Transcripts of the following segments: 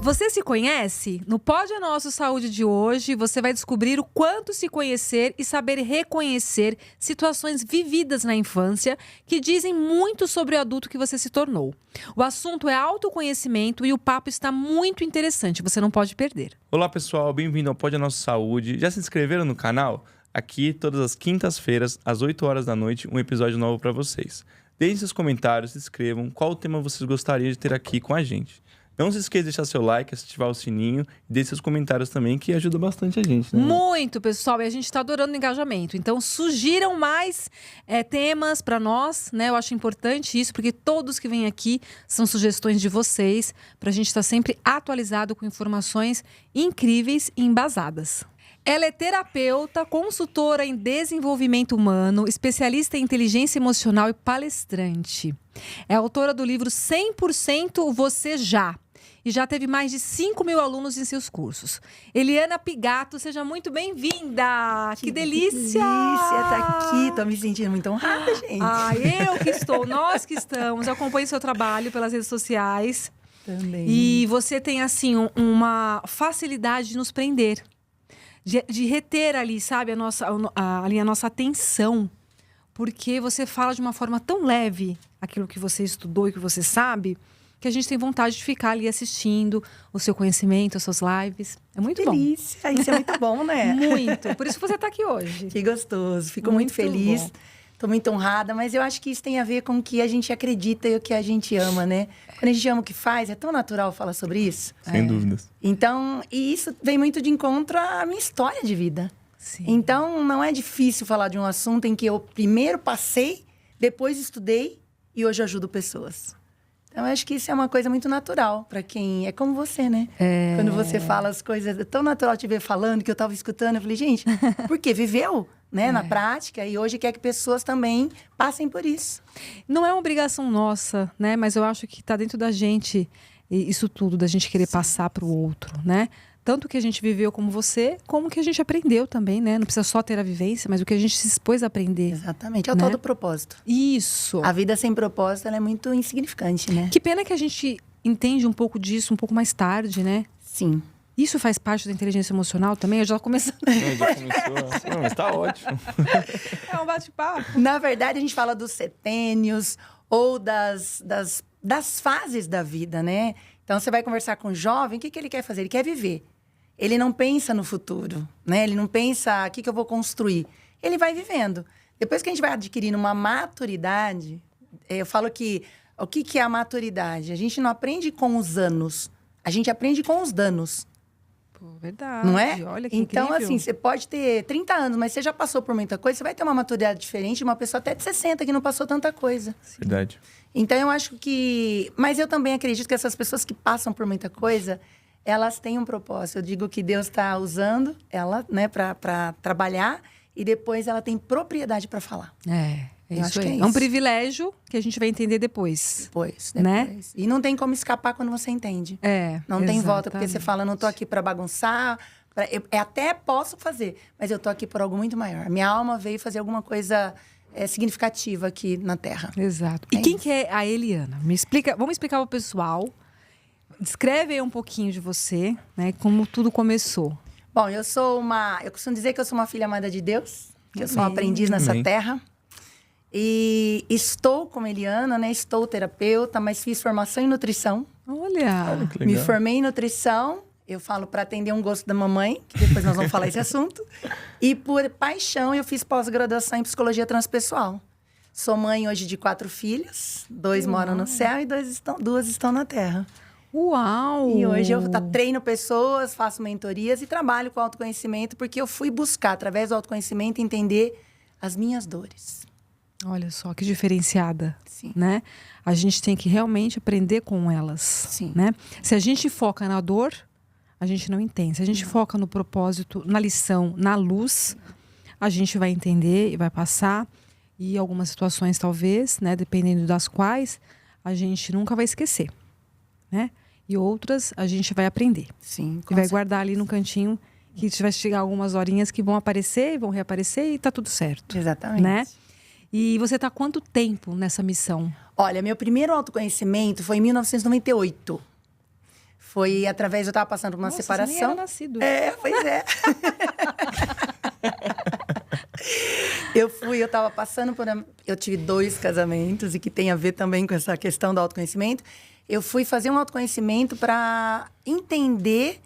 Você se conhece? No Pode é Nosso Saúde de hoje, você vai descobrir o quanto se conhecer e saber reconhecer situações vividas na infância que dizem muito sobre o adulto que você se tornou. O assunto é autoconhecimento e o papo está muito interessante, você não pode perder. Olá pessoal, bem-vindo ao Pode é Nosso Saúde. Já se inscreveram no canal? Aqui, todas as quintas-feiras, às 8 horas da noite, um episódio novo para vocês. Deixem seus comentários, escrevam qual o tema vocês gostariam de ter aqui com a gente. Não se esqueça de deixar seu like, ativar o sininho e deixe seus comentários também, que ajuda bastante a gente, né? Muito, pessoal, e a gente está adorando o engajamento. Então, sugiram mais temas para nós, né? Eu acho importante isso, porque todos que vêm aqui são sugestões de vocês, para a gente estar sempre atualizado com informações incríveis e embasadas. Ela é terapeuta, consultora em desenvolvimento humano, especialista em inteligência emocional e palestrante. É autora do livro 100% Você Já. E já teve mais de 5.000 alunos em seus cursos. Eliana Pigato, seja muito bem-vinda! Que delícia! Que delícia estar aqui, tô me sentindo muito honrada, gente. Eu que estou, nós que estamos. Eu acompanho seu trabalho pelas redes sociais. Também. E você tem, assim, uma facilidade de nos prender. De reter ali, sabe, a nossa atenção. Porque você fala de uma forma tão leve aquilo que você estudou e que você sabe, que a gente tem vontade de ficar ali assistindo o seu conhecimento, as suas lives. É muito delícia. bom. Isso é muito bom, né? Muito. Por isso que você está aqui hoje. Que gostoso. Fico muito feliz. Bom. Tô muito honrada, mas eu acho que isso tem a ver com o que a gente acredita e o que a gente ama, né? Quando a gente ama o que faz, é tão natural falar sobre isso. Sem dúvidas. Então, e isso vem muito de encontro à minha história de vida. Sim. Então, não é difícil falar de um assunto em que eu primeiro passei, depois estudei e hoje ajudo pessoas. Então, eu acho que isso é uma coisa muito natural para quem é como você, né? Quando você fala as coisas, é tão natural te ver falando que eu estava escutando. Eu falei, gente, por quê? Viveu, né, na prática e hoje quer que pessoas também passem por isso. Não é uma obrigação nossa, né? Mas eu acho que está dentro da gente isso tudo, da gente querer passar para o outro, né? Tanto que a gente viveu como você, como que a gente aprendeu também, né? Não precisa só ter a vivência, mas o que a gente se expôs a aprender. Exatamente, é o tal do propósito. Isso. A vida sem propósito, ela é muito insignificante, né? Que pena que a gente entende um pouco disso um pouco mais tarde, né? Sim. Isso faz parte da inteligência emocional também? Eu já começando. Já começou. Não, mas tá ótimo. É um bate-papo. Na verdade, a gente fala dos setênios ou das fases da vida, né? Então, você vai conversar com um jovem, o que ele quer fazer? Ele quer viver. Ele não pensa no futuro, né? Ele não pensa, o que eu vou construir? Ele vai vivendo. Depois que a gente vai adquirindo uma maturidade, eu falo que o que é a maturidade? A gente não aprende com os anos, a gente aprende com os danos. Pô, verdade. Não é? Olha que então, incrível. assim, você pode ter 30 anos, mas você já passou por muita coisa, você vai ter uma maturidade diferente de uma pessoa até de 60 que não passou tanta coisa. Verdade. Então, eu acho que... Mas eu também acredito que essas pessoas que passam por muita coisa, elas têm um propósito. Eu digo que Deus está usando ela, né, para trabalhar e depois ela tem propriedade para falar. É Eu isso acho que aí. é É um isso. privilégio que a gente vai entender depois. Depois. Né? E não tem como escapar quando você entende. Não tem volta, porque você fala, não tô aqui para bagunçar, eu até posso fazer, mas eu tô aqui por algo muito maior. Minha alma veio fazer alguma coisa significativa aqui na Terra. Exato. E É quem isso. que é a Eliana? Vamos explicar para o pessoal. Descreve aí um pouquinho de você, né? Como tudo começou. Bom, eu costumo dizer que eu sou uma filha amada de Deus, que eu sou uma aprendiz nessa Amém. terra. E estou como Eliana, né? Estou terapeuta, mas fiz formação em nutrição. Olha. Que Me legal. formei em nutrição. Eu falo para atender um gosto da mamãe, que depois nós vamos falar esse assunto. E por paixão, eu fiz pós-graduação em psicologia transpessoal. Sou mãe hoje de 4 filhos. 2 moram no céu e 2 estão na terra. Uau! E hoje eu treino pessoas, faço mentorias e trabalho com autoconhecimento, porque eu fui buscar, através do autoconhecimento, entender as minhas dores. Olha só, que diferenciada. Sim. Né? A gente tem que realmente aprender com elas. Sim. Né? Se a gente foca na dor, a gente não entende. Se a gente foca no propósito, na lição, na luz, a gente vai entender e vai passar. E algumas situações, talvez, né, dependendo das quais, a gente nunca vai esquecer. Né? E outras, a gente vai aprender. Sim. E vai guardar ali no cantinho, que vai chegar algumas horinhas que vão aparecer, vão reaparecer e tá tudo certo. Exatamente. Né? E você está há quanto tempo nessa missão? Olha, meu primeiro autoconhecimento foi em 1998. Foi através, eu estava passando por uma Nossa, separação. Você nem era nascido. Pois é. Eu tava passando por... Eu tive 2 casamentos, e que tem a ver também com essa questão do autoconhecimento. Eu fui fazer um autoconhecimento para entender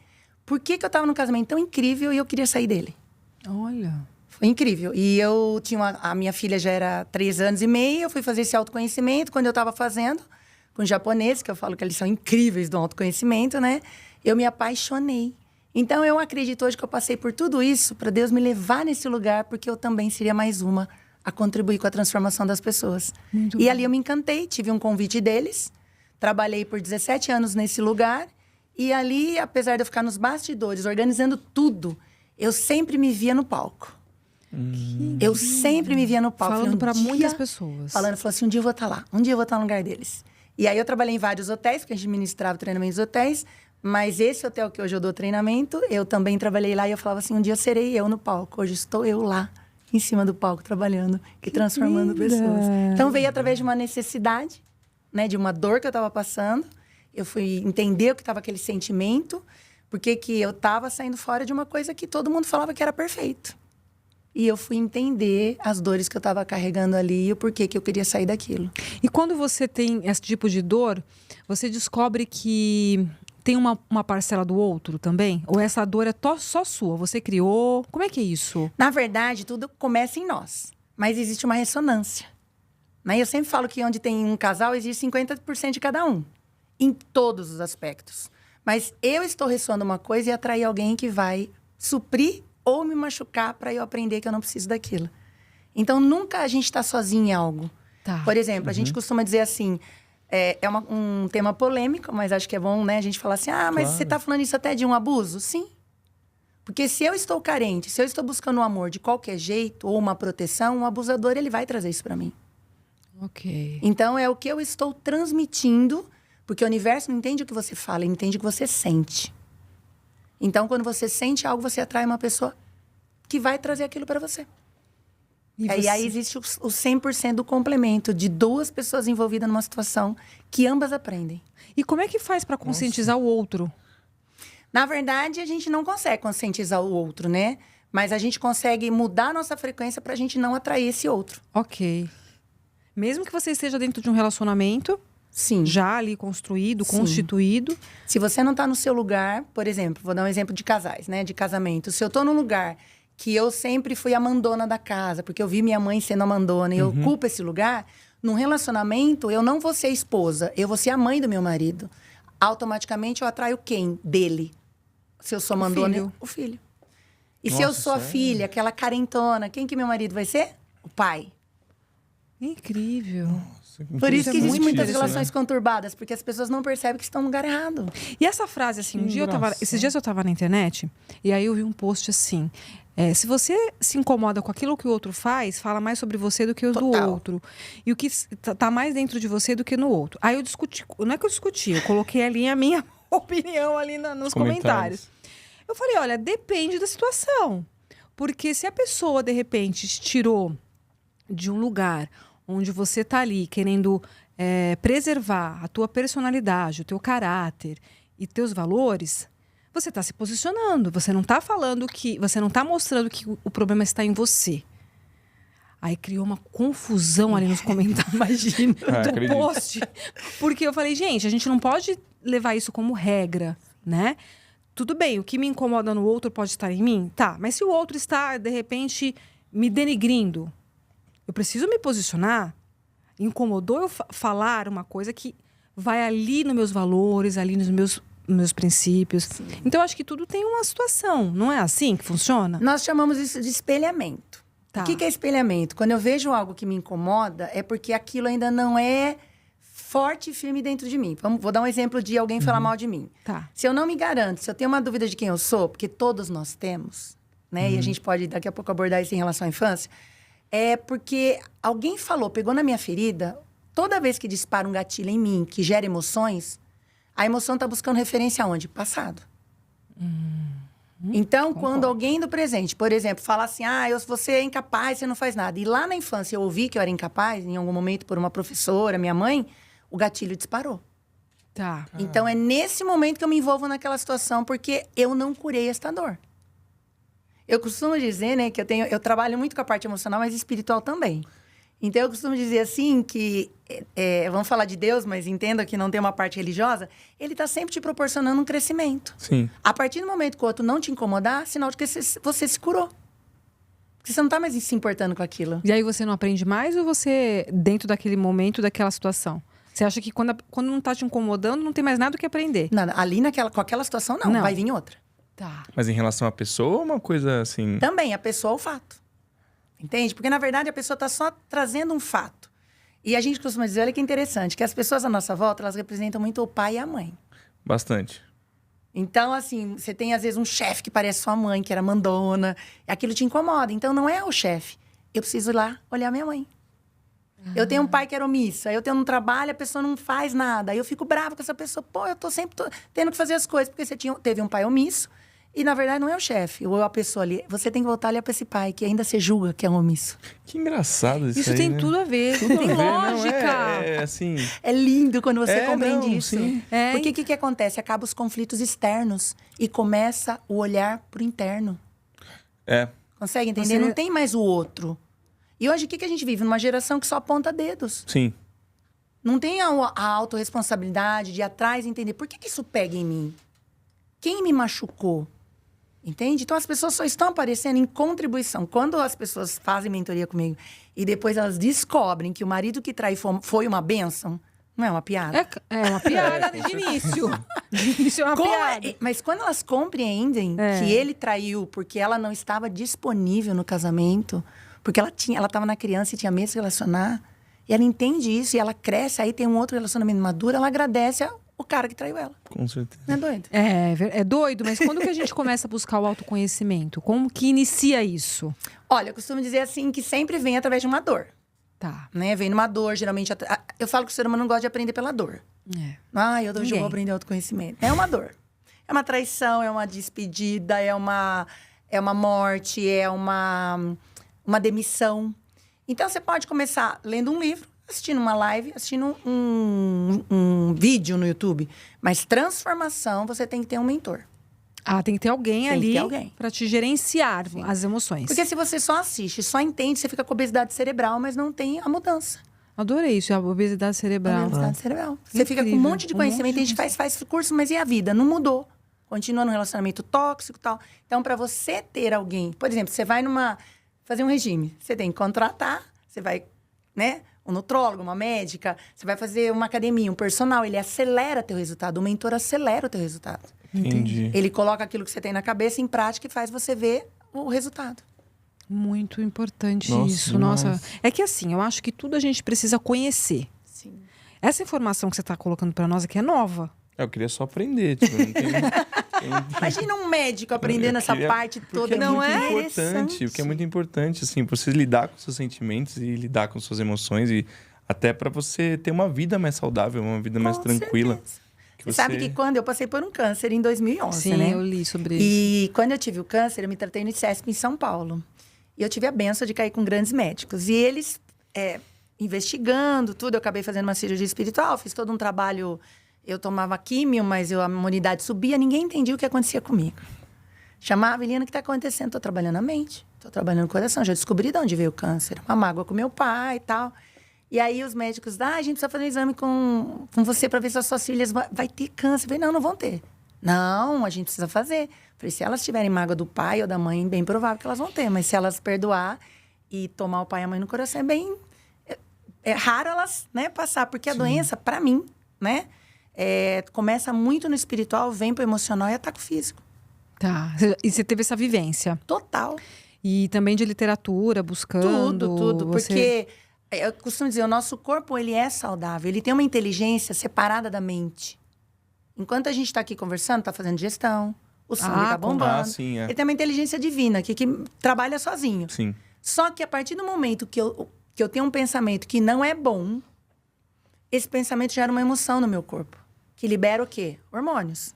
por que eu estava num casamento tão incrível e eu queria sair dele. Olha. Foi incrível. E eu tinha a minha filha já era 3 anos e meio, eu fui fazer esse autoconhecimento. Quando eu estava fazendo, com japoneses, que eu falo que eles são incríveis do autoconhecimento, né? Eu me apaixonei. Então, eu acredito hoje que eu passei por tudo isso para Deus me levar nesse lugar, porque eu também seria mais uma a contribuir com a transformação das pessoas. Muito e bom. ali eu me encantei, tive um convite deles, trabalhei por 17 anos nesse lugar, e ali, apesar de eu ficar nos bastidores, organizando tudo, eu sempre me via no palco. Eu sempre me via no palco. Falando para dia, muitas pessoas. Falando assim, um dia eu vou estar lá, um dia eu vou estar no lugar deles. E aí eu trabalhei em vários hotéis, porque a gente ministrava treinamentos em hotéis, mas esse hotel que hoje eu dou treinamento, eu também trabalhei lá e eu falava assim, um dia serei eu no palco, hoje estou eu lá, em cima do palco, trabalhando e transformando linda. pessoas. Então veio através de uma necessidade, né, de uma dor que eu estava passando, eu fui entender o que estava aquele sentimento, porque que eu estava saindo fora de uma coisa que todo mundo falava que era perfeito. E eu fui entender as dores que eu estava carregando ali e o porquê que eu queria sair daquilo. E quando você tem esse tipo de dor, você descobre que tem uma parcela do outro também? Ou essa dor é só sua? Você criou? Como é que é isso? Na verdade, tudo começa em nós. Mas existe uma ressonância. Né? Eu sempre falo que onde tem um casal, existe 50% de cada um. Em todos os aspectos. Mas eu estou ressoando uma coisa e atrair alguém que vai suprir ou me machucar para eu aprender que eu não preciso daquilo. Então, nunca a gente está sozinho em algo. Tá. Por exemplo, a gente costuma dizer assim, um tema polêmico, mas acho que é bom, né? A gente falar assim, mas Claro. você está falando isso até de um abuso? Sim. Porque se eu estou carente, se eu estou buscando um amor de qualquer jeito, ou uma proteção, um abusador, ele vai trazer isso para mim. Ok. Então, é o que eu estou transmitindo, porque o universo não entende o que você fala, ele entende o que você sente. Então, quando você sente algo, você atrai uma pessoa que vai trazer aquilo para você. E aí existe o 100% do complemento de 2 pessoas envolvidas numa situação que ambas aprendem. E como é que faz para conscientizar o outro? Na verdade, a gente não consegue conscientizar o outro, né? Mas a gente consegue mudar a nossa frequência para a gente não atrair esse outro. Ok. Mesmo que você esteja dentro de um relacionamento, Sim. já ali construído, Sim. constituído. Se você não está no seu lugar, por exemplo, vou dar um exemplo de casais, né? De casamento. Se eu estou num lugar que eu sempre fui a mandona da casa, porque eu vi minha mãe sendo a mandona e eu ocupo esse lugar, num relacionamento, eu não vou ser a esposa, eu vou ser a mãe do meu marido. Automaticamente, eu atraio quem? Dele. Se eu sou mandona, filho. o filho. E se eu Nossa, sou a sério? filha, aquela carentona, quem que meu marido vai ser? O pai. Incrível. Por isso é que existem muito muitas isso, relações conturbadas, porque as pessoas não percebem que estão no lugar errado. E essa frase, assim, esses dias eu tava na internet, e aí eu vi um post assim: se você se incomoda com aquilo que o outro faz, fala mais sobre você do que o do Total. outro. E o que tá mais dentro de você do que no outro. Aí eu discuti, não é que eu discuti, eu coloquei ali a minha opinião ali nos comentários. Eu falei, olha, depende da situação. Porque se a pessoa, de repente, te tirou de um lugar onde você tá ali querendo preservar a tua personalidade, o teu caráter e teus valores, você está se posicionando. Você não está falando que... Você não está mostrando que o problema está em você. Aí criou uma confusão ali nos comentários, imagina, do acredito. post. Porque eu falei, gente, a gente não pode levar isso como regra, né? Tudo bem, o que me incomoda no outro pode estar em mim? Tá, mas se o outro está, de repente, me denigrindo, eu preciso me posicionar. Incomodou eu falar uma coisa que vai ali nos meus valores, ali nos meus princípios. Sim. Então, eu acho que tudo tem uma situação. Não é assim que funciona? Nós chamamos isso de espelhamento. Tá. O que é espelhamento? Quando eu vejo algo que me incomoda, é porque aquilo ainda não é forte e firme dentro de mim. Vou dar um exemplo de alguém falar mal de mim. Tá. Se eu não me garanto, se eu tenho uma dúvida de quem eu sou, porque todos nós temos, né? E a gente pode daqui a pouco abordar isso em relação à infância. É porque alguém falou, pegou na minha ferida, toda vez que dispara um gatilho em mim, que gera emoções, a emoção está buscando referência aonde? Passado. Então, quando alguém do presente, por exemplo, fala assim, você é incapaz, você não faz nada. E lá na infância eu ouvi que eu era incapaz, em algum momento, por uma professora, minha mãe, o gatilho disparou. Tá. Então, é nesse momento que eu me envolvo naquela situação, porque eu não curei esta dor. Eu costumo dizer, né, que eu trabalho muito com a parte emocional, mas espiritual também. Então, eu costumo dizer assim que, vamos falar de Deus, mas entenda que não tem uma parte religiosa, ele está sempre te proporcionando um crescimento. Sim. A partir do momento que o outro não te incomodar, sinal de que você se curou. Porque você não está mais se importando com aquilo. E aí você não aprende mais ou você, dentro daquele momento, daquela situação? Você acha que quando não tá te incomodando, não tem mais nada o que aprender? Nada, ali com aquela situação, não. Vai vir outra. Tá. Mas em relação à pessoa, uma coisa assim... Também, a pessoa é o fato. Entende? Porque, na verdade, a pessoa está só trazendo um fato. E a gente costuma dizer, olha que interessante, que as pessoas à nossa volta, elas representam muito o pai e a mãe. Bastante. Então, assim, você tem, às vezes, um chefe que parece sua mãe, que era mandona. Aquilo te incomoda. Então, não é o chefe. Eu preciso ir lá olhar minha mãe. Eu tenho um pai que era omisso. Aí eu tenho um trabalho, a pessoa não faz nada. Aí eu fico brava com essa pessoa. Pô, eu tô sempre tendo que fazer as coisas. Porque você teve um pai omisso. E, na verdade, não é o chefe ou a pessoa ali. Você tem que voltar ali para esse pai, que ainda se julga que é um omisso. Que engraçado isso Isso aí, tem né? tudo a ver. Tudo a Tem ver, não, lógica. assim... É lindo quando você compreende não, isso. sim. Porque o que acontece? Acaba os conflitos externos e começa o olhar pro interno. Consegue entender? Não tem mais o outro. E hoje, o que a gente vive? Numa geração que só aponta dedos. Sim. Não tem a autorresponsabilidade de ir atrás e entender por que isso pega em mim? Quem me machucou? Entende? Então, as pessoas só estão aparecendo em contribuição. Quando as pessoas fazem mentoria comigo e depois elas descobrem que o marido que trai foi uma bênção, não é uma piada? É uma piada de início. De início é uma piada. Mas quando elas compreendem que ele traiu porque ela não estava disponível no casamento, porque ela estava na criança e tinha medo de se relacionar, e ela entende isso e ela cresce, aí tem um outro relacionamento maduro, ela agradece o cara que traiu ela. Com certeza. Não é doido? É doido, mas quando que a gente começa a buscar o autoconhecimento? Como que inicia isso? Olha, eu costumo dizer assim que sempre vem através de uma dor. Tá. Né? Vem numa dor, geralmente. Eu falo que o ser humano não gosta de aprender pela dor. Hoje eu vou aprender autoconhecimento. É uma dor. É uma traição, é uma despedida, é uma morte, é uma demissão. Então, você pode começar lendo um livro, assistindo uma live, assistindo um vídeo no YouTube. Mas transformação, você tem que ter um mentor. Tem que ter alguém Tem ali que ter alguém. para te gerenciar as emoções. Porque se você só assiste, só entende, você fica com obesidade cerebral, mas não tem a mudança. Adorei isso, a obesidade cerebral. Obesidade cerebral. Você fica com um monte de conhecimento, a gente faz curso, mas e a vida? Não mudou. Continua num relacionamento tóxico e tal. Então, para você ter alguém... Por exemplo, você vai fazer um regime. Você tem que contratar, você vai, né? Um nutrólogo, uma médica, você vai fazer uma academia, um personal, ele acelera teu resultado, o mentor acelera o teu resultado. Entendi. Ele coloca aquilo que você tem na cabeça em prática e faz você ver o resultado. Muito importante Nossa, isso. demais. Nossa, é que assim, eu acho que tudo a gente precisa conhecer. Sim. Essa informação que você está colocando para nós aqui é nova. Eu queria só aprender, tipo, não tem... Imagina um médico aprendendo essa parte toda. não é importante, porque é muito importante, assim, pra você lidar com seus sentimentos e lidar com suas emoções e até pra você ter uma vida mais saudável, uma vida mais tranquila. Certeza. Você sabe que quando eu passei por um câncer em 2011, Sim, né? eu li sobre isso. E quando eu tive o câncer, eu me tratei no ICESP em São Paulo. E eu tive a benção de cair com grandes médicos. E eles, investigando tudo, eu acabei fazendo uma cirurgia espiritual, fiz todo um trabalho... Eu tomava químio, mas a imunidade subia, ninguém entendia o que acontecia comigo. Chamava, Eliana, o que está acontecendo? Estou trabalhando a mente, estou trabalhando o coração, já descobri de onde veio o câncer. Uma mágoa com meu pai e tal. E aí os médicos, a gente precisa fazer um exame com você para ver se as suas filhas vai ter câncer. Eu falei, não vão ter. Não, a gente precisa fazer. Falei, se elas tiverem mágoa do pai ou da mãe, bem provável que elas vão ter. Mas se elas perdoar e tomar o pai e a mãe no coração, é raro elas, né, passar. Porque a doença, para mim, né, começa muito no espiritual, vem pro emocional e ataca o físico. Tá. E você teve essa vivência? Total. E também de literatura, buscando... Tudo. Porque eu costumo dizer, o nosso corpo, ele é saudável. Ele tem uma inteligência separada da mente. Enquanto a gente está aqui conversando, está fazendo digestão, o sangue está bombando. Sim, Ele tem uma inteligência divina que trabalha sozinho. Sim. Só que a partir do momento que eu tenho um pensamento que não é bom, esse pensamento gera uma emoção no meu corpo. Que libera o quê? Hormônios.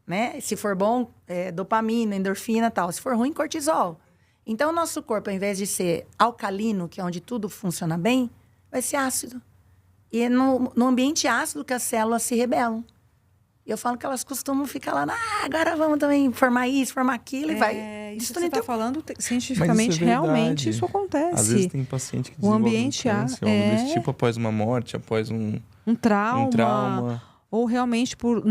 Né? Se for bom, dopamina, endorfina e tal. Se for ruim, cortisol. Então, o nosso corpo, ao invés de ser alcalino, que é onde tudo funciona bem, vai ser ácido. E no ambiente ácido que as células se rebelam. Eu falo que elas costumam ficar lá, agora vamos também formar isso, formar aquilo, e vai. Isso que você está falando, cientificamente, Mas isso é verdade. realmente isso acontece. Às vezes tem paciente que o desenvolve ambiente câncer, algo desse tipo após uma morte, após um trauma. Ou realmente por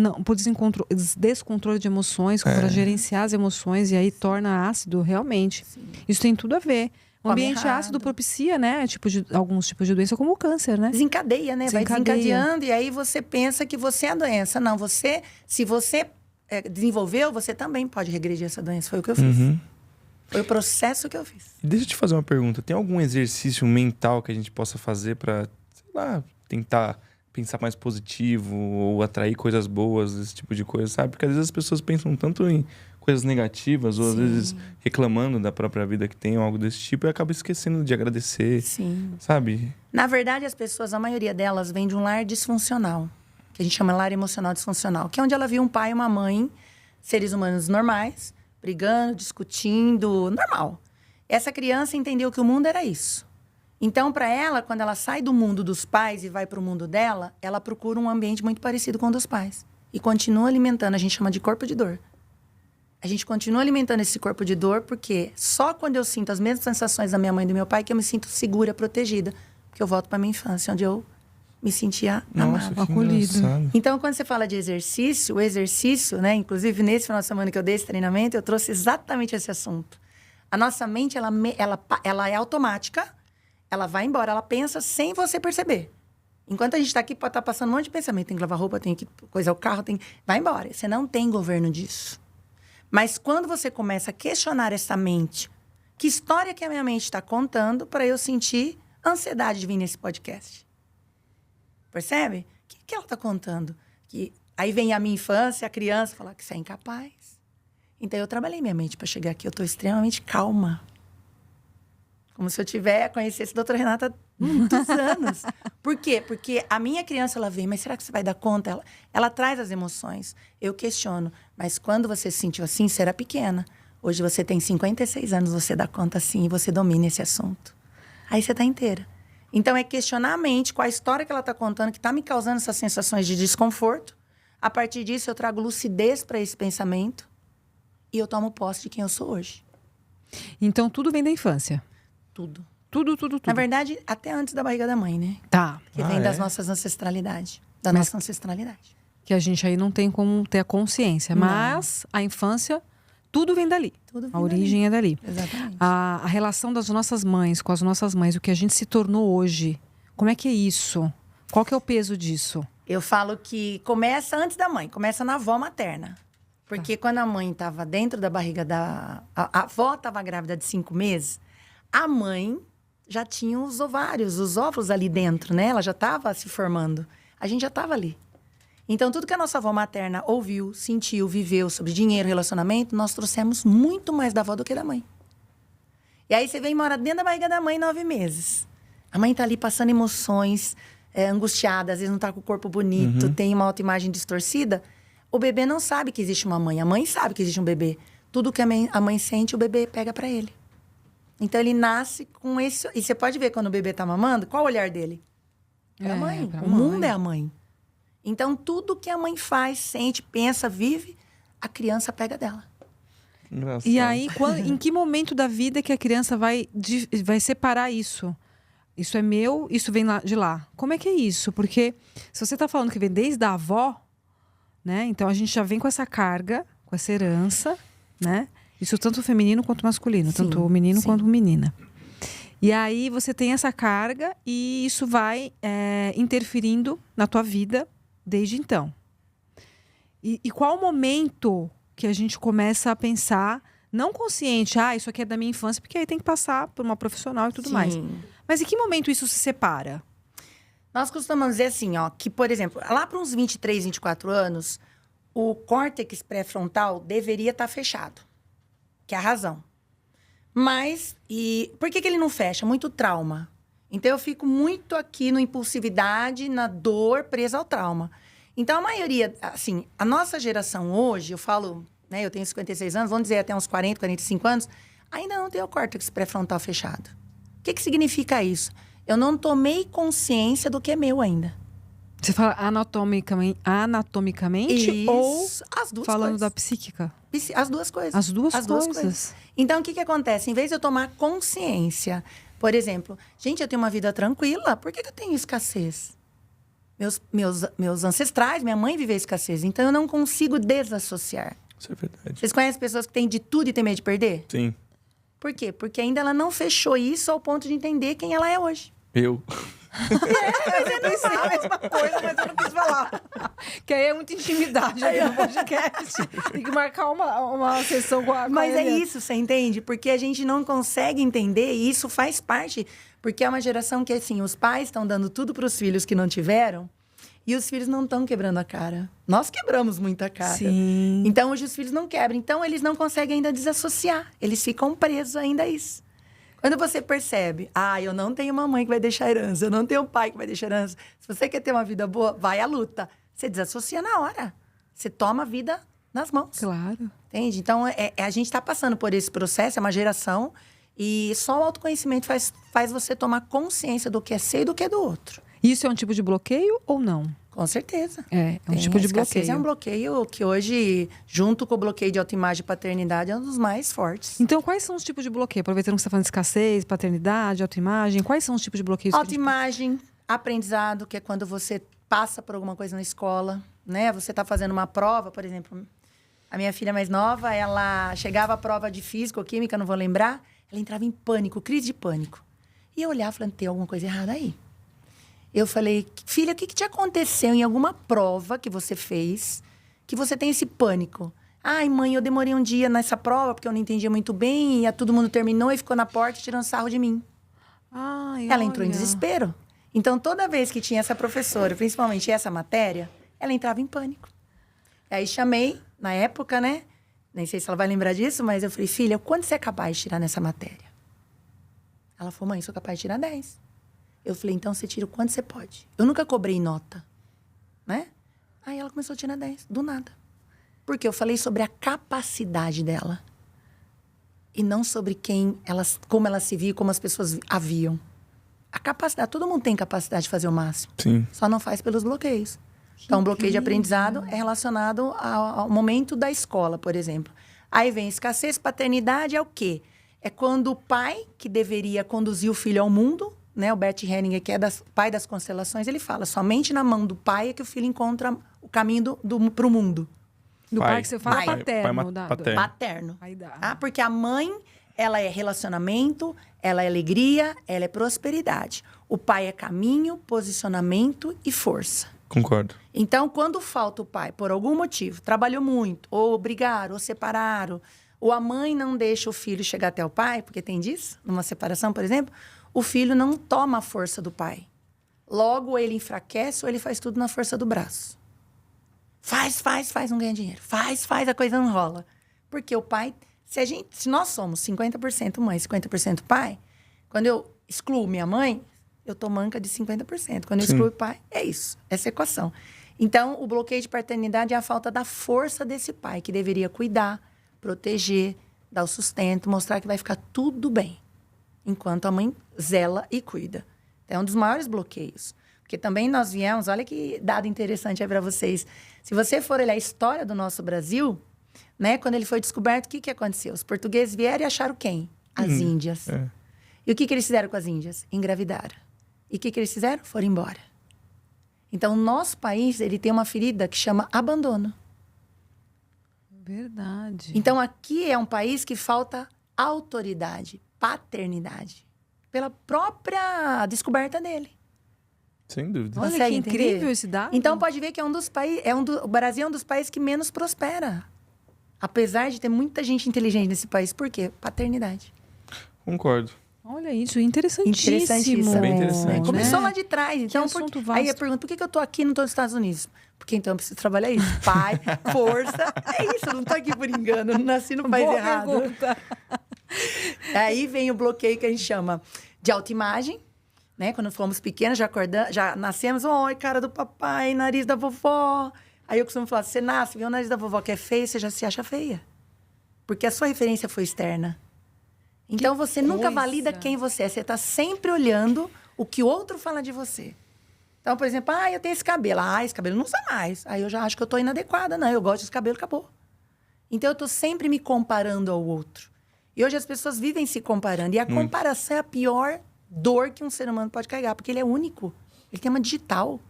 descontrole de emoções, para gerenciar as emoções, e aí torna ácido, realmente. Sim. Isso tem tudo a ver. O ambiente ácido propicia, né? Alguns tipos de doença, como o câncer, né? Desencadeia, né? Vai desencadeando e aí você pensa que você é a doença. Não, se você desenvolveu, você também pode regredir essa doença. Foi o que eu fiz. Foi o processo que eu fiz. Deixa eu te fazer uma pergunta. Tem algum exercício mental que a gente possa fazer para, sei lá, tentar pensar mais positivo ou atrair coisas boas, esse tipo de coisa, sabe? Porque às vezes as pessoas pensam tanto em coisas negativas, ou às vezes reclamando da própria vida que tem, ou algo desse tipo, e acaba esquecendo de agradecer, sabe? Na verdade, as pessoas, a maioria delas, vem de um lar disfuncional, que a gente chama lar emocional disfuncional, que é onde ela viu um pai e uma mãe, seres humanos normais, brigando, discutindo, normal. Essa criança entendeu que o mundo era isso. Então, para ela, quando ela sai do mundo dos pais e vai para o mundo dela, ela procura um ambiente muito parecido com o dos pais. E continua alimentando, a gente chama de corpo de dor. A gente continua alimentando esse corpo de dor porque só quando eu sinto as mesmas sensações da minha mãe e do meu pai que eu me sinto segura, protegida. Porque eu volto para minha infância, onde eu me sentia amada, acolhida. Então, quando você fala de exercício, o exercício, né? Inclusive, nesse final de semana que eu dei esse treinamento, eu trouxe exatamente esse assunto. A nossa mente, ela é automática, ela vai embora, ela pensa sem você perceber. Enquanto a gente está aqui, pode estar passando um monte de pensamento. Tem que lavar roupa, tem que coisar o carro, vai embora. Você não tem governo disso. Mas quando você começa a questionar essa mente, que história que a minha mente está contando para eu sentir ansiedade de vir nesse podcast? Percebe? O que ela está contando? Aí vem a minha infância, a criança, falar que você é incapaz. Então, eu trabalhei minha mente para chegar aqui. Eu estou extremamente calma. Como se eu conhecesse a doutora Renata há muitos anos. Por quê? Porque a minha criança, ela vem, mas será que você vai dar conta? Ela traz as emoções. Eu questiono. Mas quando você se sentiu assim, você era pequena. Hoje você tem 56 anos, você dá conta assim e você domina esse assunto. Aí você está inteira. Então, é questionar a mente, qual a história que ela está contando, que está me causando essas sensações de desconforto. A partir disso, eu trago lucidez para esse pensamento e eu tomo posse de quem eu sou hoje. Então, tudo vem da infância? Tudo. Tudo. Na verdade, até antes da barriga da mãe, né? Tá. Que vem das nossas ancestralidades. Nossa ancestralidade. Que a gente aí não tem como ter a consciência. Não. Mas a infância, tudo vem dali. A origem é dali. Exatamente. A relação das nossas mães com as nossas mães, o que a gente se tornou hoje. Como é que é isso? Qual que é o peso disso? Eu falo que começa antes da mãe. Começa na avó materna. Porque quando a mãe estava dentro da barriga da... A avó estava grávida de 5 meses... A mãe já tinha os ovários, os óvulos ali dentro, né? Ela já estava se formando. A gente já estava ali. Então, tudo que a nossa avó materna ouviu, sentiu, viveu sobre dinheiro, relacionamento, nós trouxemos muito mais da avó do que da mãe. E aí você vem e mora dentro da barriga da mãe 9 meses. A mãe está ali passando emoções, angustiada, às vezes não está com o corpo bonito, tem uma autoimagem distorcida. O bebê não sabe que existe uma mãe. A mãe sabe que existe um bebê. Tudo que a mãe sente, o bebê pega para ele. Então, ele nasce com esse... E você pode ver quando o bebê tá mamando, qual o olhar dele? É a mãe. O mundo é a mãe. Então, tudo que a mãe faz, sente, pensa, vive, a criança pega dela. Engraçado. E aí, em que momento da vida que a criança vai separar isso? Isso é meu, isso vem de lá. Como é que é isso? Porque se você tá falando que vem desde a avó, né? Então, a gente já vem com essa carga, com essa herança, né? Isso tanto feminino quanto masculino, tanto o menino quanto a menina. E aí você tem essa carga e isso vai interferindo na tua vida desde então. E qual o momento que a gente começa a pensar, não consciente, isso aqui é da minha infância, porque aí tem que passar por uma profissional e tudo mais. Mas em que momento isso se separa? Nós costumamos dizer assim, que, por exemplo, lá para uns 23, 24 anos, o córtex pré-frontal deveria estar fechado. Que é a razão. Mas, por que ele não fecha? Muito trauma. Então, eu fico muito aqui na impulsividade, na dor, presa ao trauma. Então, a maioria, assim, a nossa geração hoje, eu falo, né, eu tenho 56 anos, vamos dizer até uns 40, 45 anos, ainda não tem o córtex pré-frontal fechado. O que significa isso? Eu não tomei consciência do que é meu ainda. Você fala anatomicamente Isso, ou as duas falando coisas. da psíquica? As duas coisas. As duas coisas. coisas. Então, o que acontece? Em vez de eu tomar consciência, por exemplo, gente, eu tenho uma vida tranquila, por que eu tenho escassez? Meus ancestrais, minha mãe viveu escassez, então eu não consigo desassociar. Isso é verdade. Vocês conhecem pessoas que têm de tudo e têm medo de perder? Sim. Por quê? Porque ainda ela não fechou isso ao ponto de entender quem ela é hoje. Eu. Eu pensei a mesma coisa, mas eu não quis falar. Que aí é muita intimidade aqui no podcast. Tem que marcar uma sessão com a Mas é Eliane. isso, você entende? Porque a gente não consegue entender e isso faz parte. Porque é uma geração que, assim, os pais estão dando tudo para os filhos que não tiveram e os filhos não estão quebrando a cara. Nós quebramos muita cara. Sim. Então, hoje os filhos não quebram. Então, eles não conseguem ainda desassociar. Eles ficam presos ainda a isso. Quando você percebe, eu não tenho uma mãe que vai deixar herança, eu não tenho um pai que vai deixar herança. Se você quer ter uma vida boa, vai à luta. Você desassocia na hora. Você toma a vida nas mãos. Claro. Entende? Então, a gente está passando por esse processo, é uma geração, e só o autoconhecimento faz você tomar consciência do que é seu e do que é do outro. Isso é um tipo de bloqueio ou não? Com certeza. É um Tem, tipo a de escassez bloqueio. é um bloqueio que hoje, junto com o bloqueio de autoimagem e paternidade, é um dos mais fortes. Então, quais são os tipos de bloqueio? Aproveitando que você está falando de escassez, paternidade, autoimagem, quais são os tipos de bloqueios? que a gente- Autoimagem, aprendizado, que é quando você passa por alguma coisa na escola, né? Você está fazendo uma prova, por exemplo. A minha filha mais nova, ela chegava à prova de física ou química, não vou lembrar, ela entrava em pânico, crise de pânico. E eu olhava e falava, tem alguma coisa errada aí. Eu falei, filha, o que te aconteceu em alguma prova que você fez que você tem esse pânico? Ai, mãe, eu demorei um dia nessa prova porque eu não entendia muito bem e todo mundo terminou e ficou na porta tirando sarro de mim. Ai, Ela entrou em olha. desespero. Então, toda vez que tinha essa professora, principalmente essa matéria, ela entrava em pânico. Aí chamei, na época, né? Nem sei se ela vai lembrar disso, mas eu falei, filha, quanto você é capaz de tirar nessa matéria? Ela falou, mãe, sou capaz de tirar 10. Eu falei, então você tira o quanto você pode. Eu nunca cobrei nota, né? Aí ela começou a tirar 10, do nada. Porque eu falei sobre a capacidade dela. E não sobre como ela se via e como as pessoas a viam. A capacidade, todo mundo tem capacidade de fazer o máximo. Sim. Só não faz pelos bloqueios. Então, o bloqueio de aprendizado é relacionado ao momento da escola, por exemplo. Aí vem escassez, paternidade é o quê? É quando o pai, que deveria conduzir o filho ao mundo, né? O Bert Hellinger, que é pai das constelações, ele fala, somente na mão do pai é que o filho encontra o caminho para o mundo. Do pai que você fala Pai. paterno. Paterno. Paterno. Aí dá. Ah, porque a mãe, ela é relacionamento, ela é alegria, ela é prosperidade. O pai é caminho, posicionamento e força. Concordo. Então, quando falta o pai, por algum motivo, trabalhou muito, ou brigaram, ou separaram, ou a mãe não deixa o filho chegar até o pai, porque tem disso, numa separação, por exemplo, o filho não toma a força do pai. Logo, ele enfraquece ou ele faz tudo na força do braço. Faz, não ganha dinheiro. Faz, a coisa não rola. Porque o pai, se nós somos 50% mãe, 50% pai, quando eu excluo minha mãe, eu tô manca de 50%. Quando eu excluo o pai, é isso. Essa equação. Então, o bloqueio de paternidade é a falta da força desse pai, que deveria cuidar, proteger, dar o sustento, mostrar que vai ficar tudo bem. Enquanto a mãe zela e cuida. É um dos maiores bloqueios. Porque também nós viemos, olha que dado interessante aí para vocês. Se você for olhar a história do nosso Brasil, né, quando ele foi descoberto, o que aconteceu? Os portugueses vieram e acharam quem? As índias. É. E o que eles fizeram com as índias? Engravidaram. E o que eles fizeram? Foram embora. Então, o nosso país, ele tem uma ferida que chama abandono. Verdade. Então, aqui é um país que falta autoridade, paternidade, pela própria descoberta dele. Sem dúvida. Olha que Consegue incrível entender? esse dado. Então, pode ver que é um dos países, o Brasil é um dos países que menos prospera. Apesar de ter muita gente inteligente nesse país. Por quê? Paternidade. Concordo. Olha isso, interessantíssimo. Interessantíssimo. Bem interessante. né? Começou lá de trás. Então, assunto aí vasto. eu pergunto, por que eu tô aqui e não tô nos Estados Unidos? Porque então eu preciso trabalhar isso. Pai, força. É isso, eu não tô aqui por engano. Eu não nasci no país Boa errado. pergunta. Aí vem o bloqueio que a gente chama de autoimagem, né? Quando fomos pequenos, já nascemos, oi, cara do papai, nariz da vovó. Aí eu costumo falar, você nasce, vê o nariz da vovó que é feio, você já se acha feia. Porque a sua referência foi externa. Então, você nunca coisa. valida quem você é. Você está sempre olhando o que o outro fala de você. Então, por exemplo, eu tenho esse cabelo. Esse cabelo não usa mais. Aí eu já acho que eu tô inadequada. Não, eu gosto desse cabelo, acabou. Então, eu tô sempre me comparando ao outro. E hoje as pessoas vivem se comparando. E a comparação é a pior dor que um ser humano pode carregar, porque ele é único. Ele tem uma digital.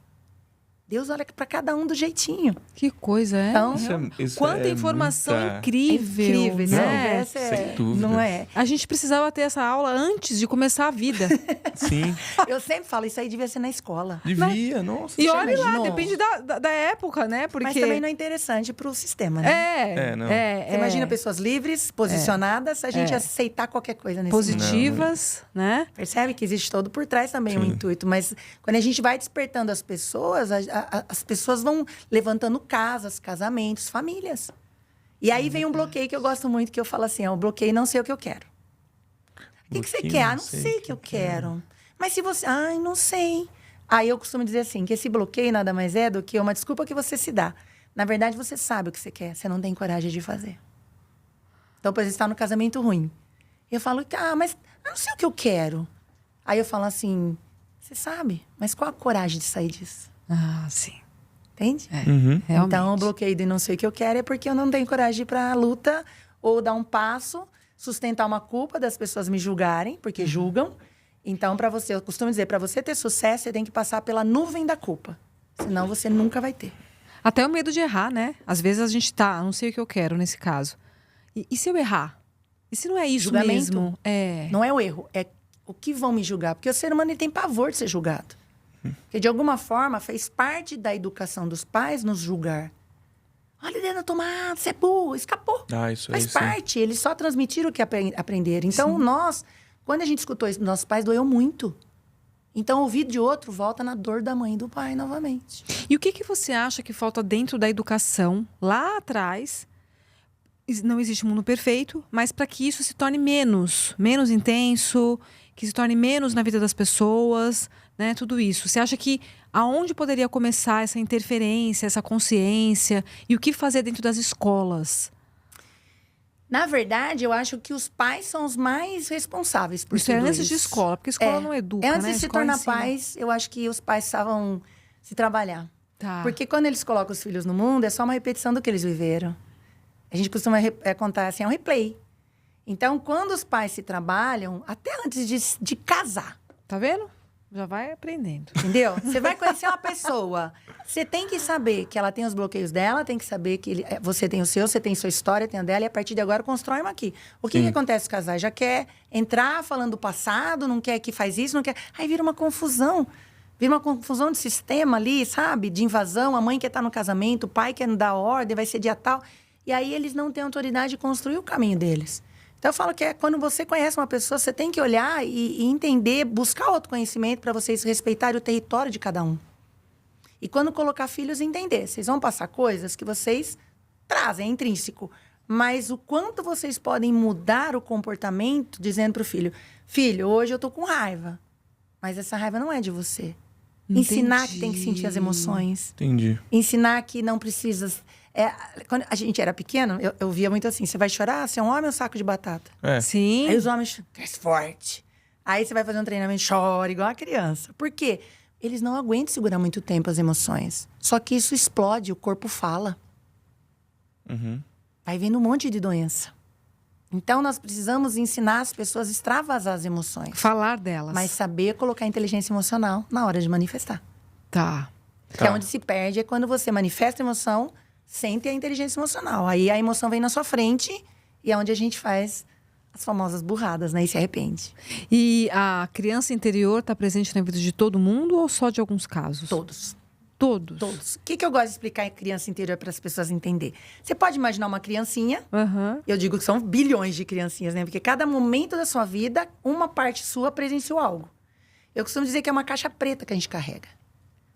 Deus olha para cada um do jeitinho. Que coisa, é? Então, quanta informação incrível, né? Sem dúvida. Não é? A gente precisava ter essa aula antes de começar a vida. Sim. Eu sempre falo, isso aí devia ser na escola. Devia, nossa. E olha lá, imaginou? depende da época, né? Porque... Mas também não é interessante para o sistema, né? Não. Você imagina pessoas livres, posicionadas, a gente aceitar qualquer coisa nesse mundo. Positivas, né? Percebe que existe todo por trás também um intuito. Mas quando a gente vai despertando as pessoas, as pessoas vão levantando casas, casamentos, famílias. E aí vem um bloqueio que eu gosto muito, que eu falo assim, o bloqueio não sei o que eu quero. O que você quer? Não sei o que eu quero. Mas se você... não sei. Aí eu costumo dizer assim, que esse bloqueio nada mais é do que uma desculpa que você se dá. Na verdade, você sabe o que você quer, você não tem coragem de fazer. Então, por exemplo, você está no casamento ruim. Eu falo, mas eu não sei o que eu quero. Aí eu falo assim, você sabe, mas qual a coragem de sair disso? Sim. Entende? Realmente. Então, o bloqueio de não sei o que eu quero é porque eu não tenho coragem de ir para a luta ou dar um passo, sustentar uma culpa das pessoas me julgarem, porque julgam. Então, eu costumo dizer, para você ter sucesso, você tem que passar pela nuvem da culpa. Senão, você nunca vai ter. Até o medo de errar, né? Às vezes a gente não sei o que eu quero nesse caso. E se eu errar? E se não é isso Julgamento mesmo? não é o erro, é o que vão me julgar. Porque o ser humano ele tem pavor de ser julgado. Porque, de alguma forma, fez parte da educação dos pais nos julgar. Olha, dentro da tomada, você é burro, escapou. Isso Faz aí, parte, eles só transmitiram o que aprenderam. Então, quando a gente escutou isso dos nossos pais, doeu muito. Então, ouvir de outro volta na dor da mãe e do pai novamente. E o que você acha que falta dentro da educação, lá atrás? Não existe mundo perfeito, mas para que isso se torne menos intenso, que se torne menos na vida das pessoas, né? Tudo isso. Você acha que aonde poderia começar essa interferência, essa consciência? E o que fazer dentro das escolas? Na verdade, eu acho que os pais são os mais responsáveis por isso. Tudo Isso é antes de isso. escola, porque escola não educa, antes né? de se tornar pais, eu acho que os pais precisavam se trabalhar. Porque quando eles colocam os filhos no mundo, é só uma repetição do que eles viveram. A gente costuma contar assim, é um replay. Então, quando os pais se trabalham, até antes de casar. Tá vendo? Já vai aprendendo. Entendeu? Você vai conhecer uma pessoa. Você tem que saber que ela tem os bloqueios dela, tem que saber que você tem o seu, você tem sua história, tem a dela, e a partir de agora constrói uma aqui. O que acontece com os casais? Já quer entrar falando do passado, não quer que faz isso, não quer... Aí vira uma confusão. Vira uma confusão de sistema ali, sabe? De invasão, a mãe quer estar no casamento, o pai quer dar ordem, vai ser dia tal. E aí eles não têm autoridade de construir o caminho deles. Então, eu falo que quando você conhece uma pessoa, você tem que olhar e entender, buscar autoconhecimento para vocês respeitarem o território de cada um. E quando colocar filhos, entender. Vocês vão passar coisas que vocês trazem, é intrínseco. Mas o quanto vocês podem mudar o comportamento dizendo para o filho, filho, hoje eu tô com raiva, mas essa raiva não é de você. Entendi. Ensinar que tem que sentir as emoções. Entendi. Ensinar que não precisa... quando a gente era pequeno, eu via muito assim, você vai chorar, você é um homem ou um saco de batata? Sim. Aí os homens, cresce forte. Aí você vai fazer um treinamento, chora igual a criança. Por quê? Eles não aguentam segurar muito tempo as emoções. Só que isso explode, o corpo fala. Vai vendo um monte de doença. Então, nós precisamos ensinar as pessoas a extravasar as emoções. Falar delas. Mas saber colocar inteligência emocional na hora de manifestar. Tá. Que é onde se perde, é quando você manifesta a emoção sem ter a inteligência emocional. Aí a emoção vem na sua frente e é onde a gente faz as famosas burradas, né? E se arrepende. E a criança interior está presente na vida de todo mundo ou só de alguns casos? Todos. Todos? Todos. O que eu gosto de explicar em criança interior para as pessoas entenderem? Você pode imaginar uma criancinha, eu digo que são bilhões de criancinhas, né? Porque cada momento da sua vida, uma parte sua presenciou algo. Eu costumo dizer que é uma caixa preta que a gente carrega.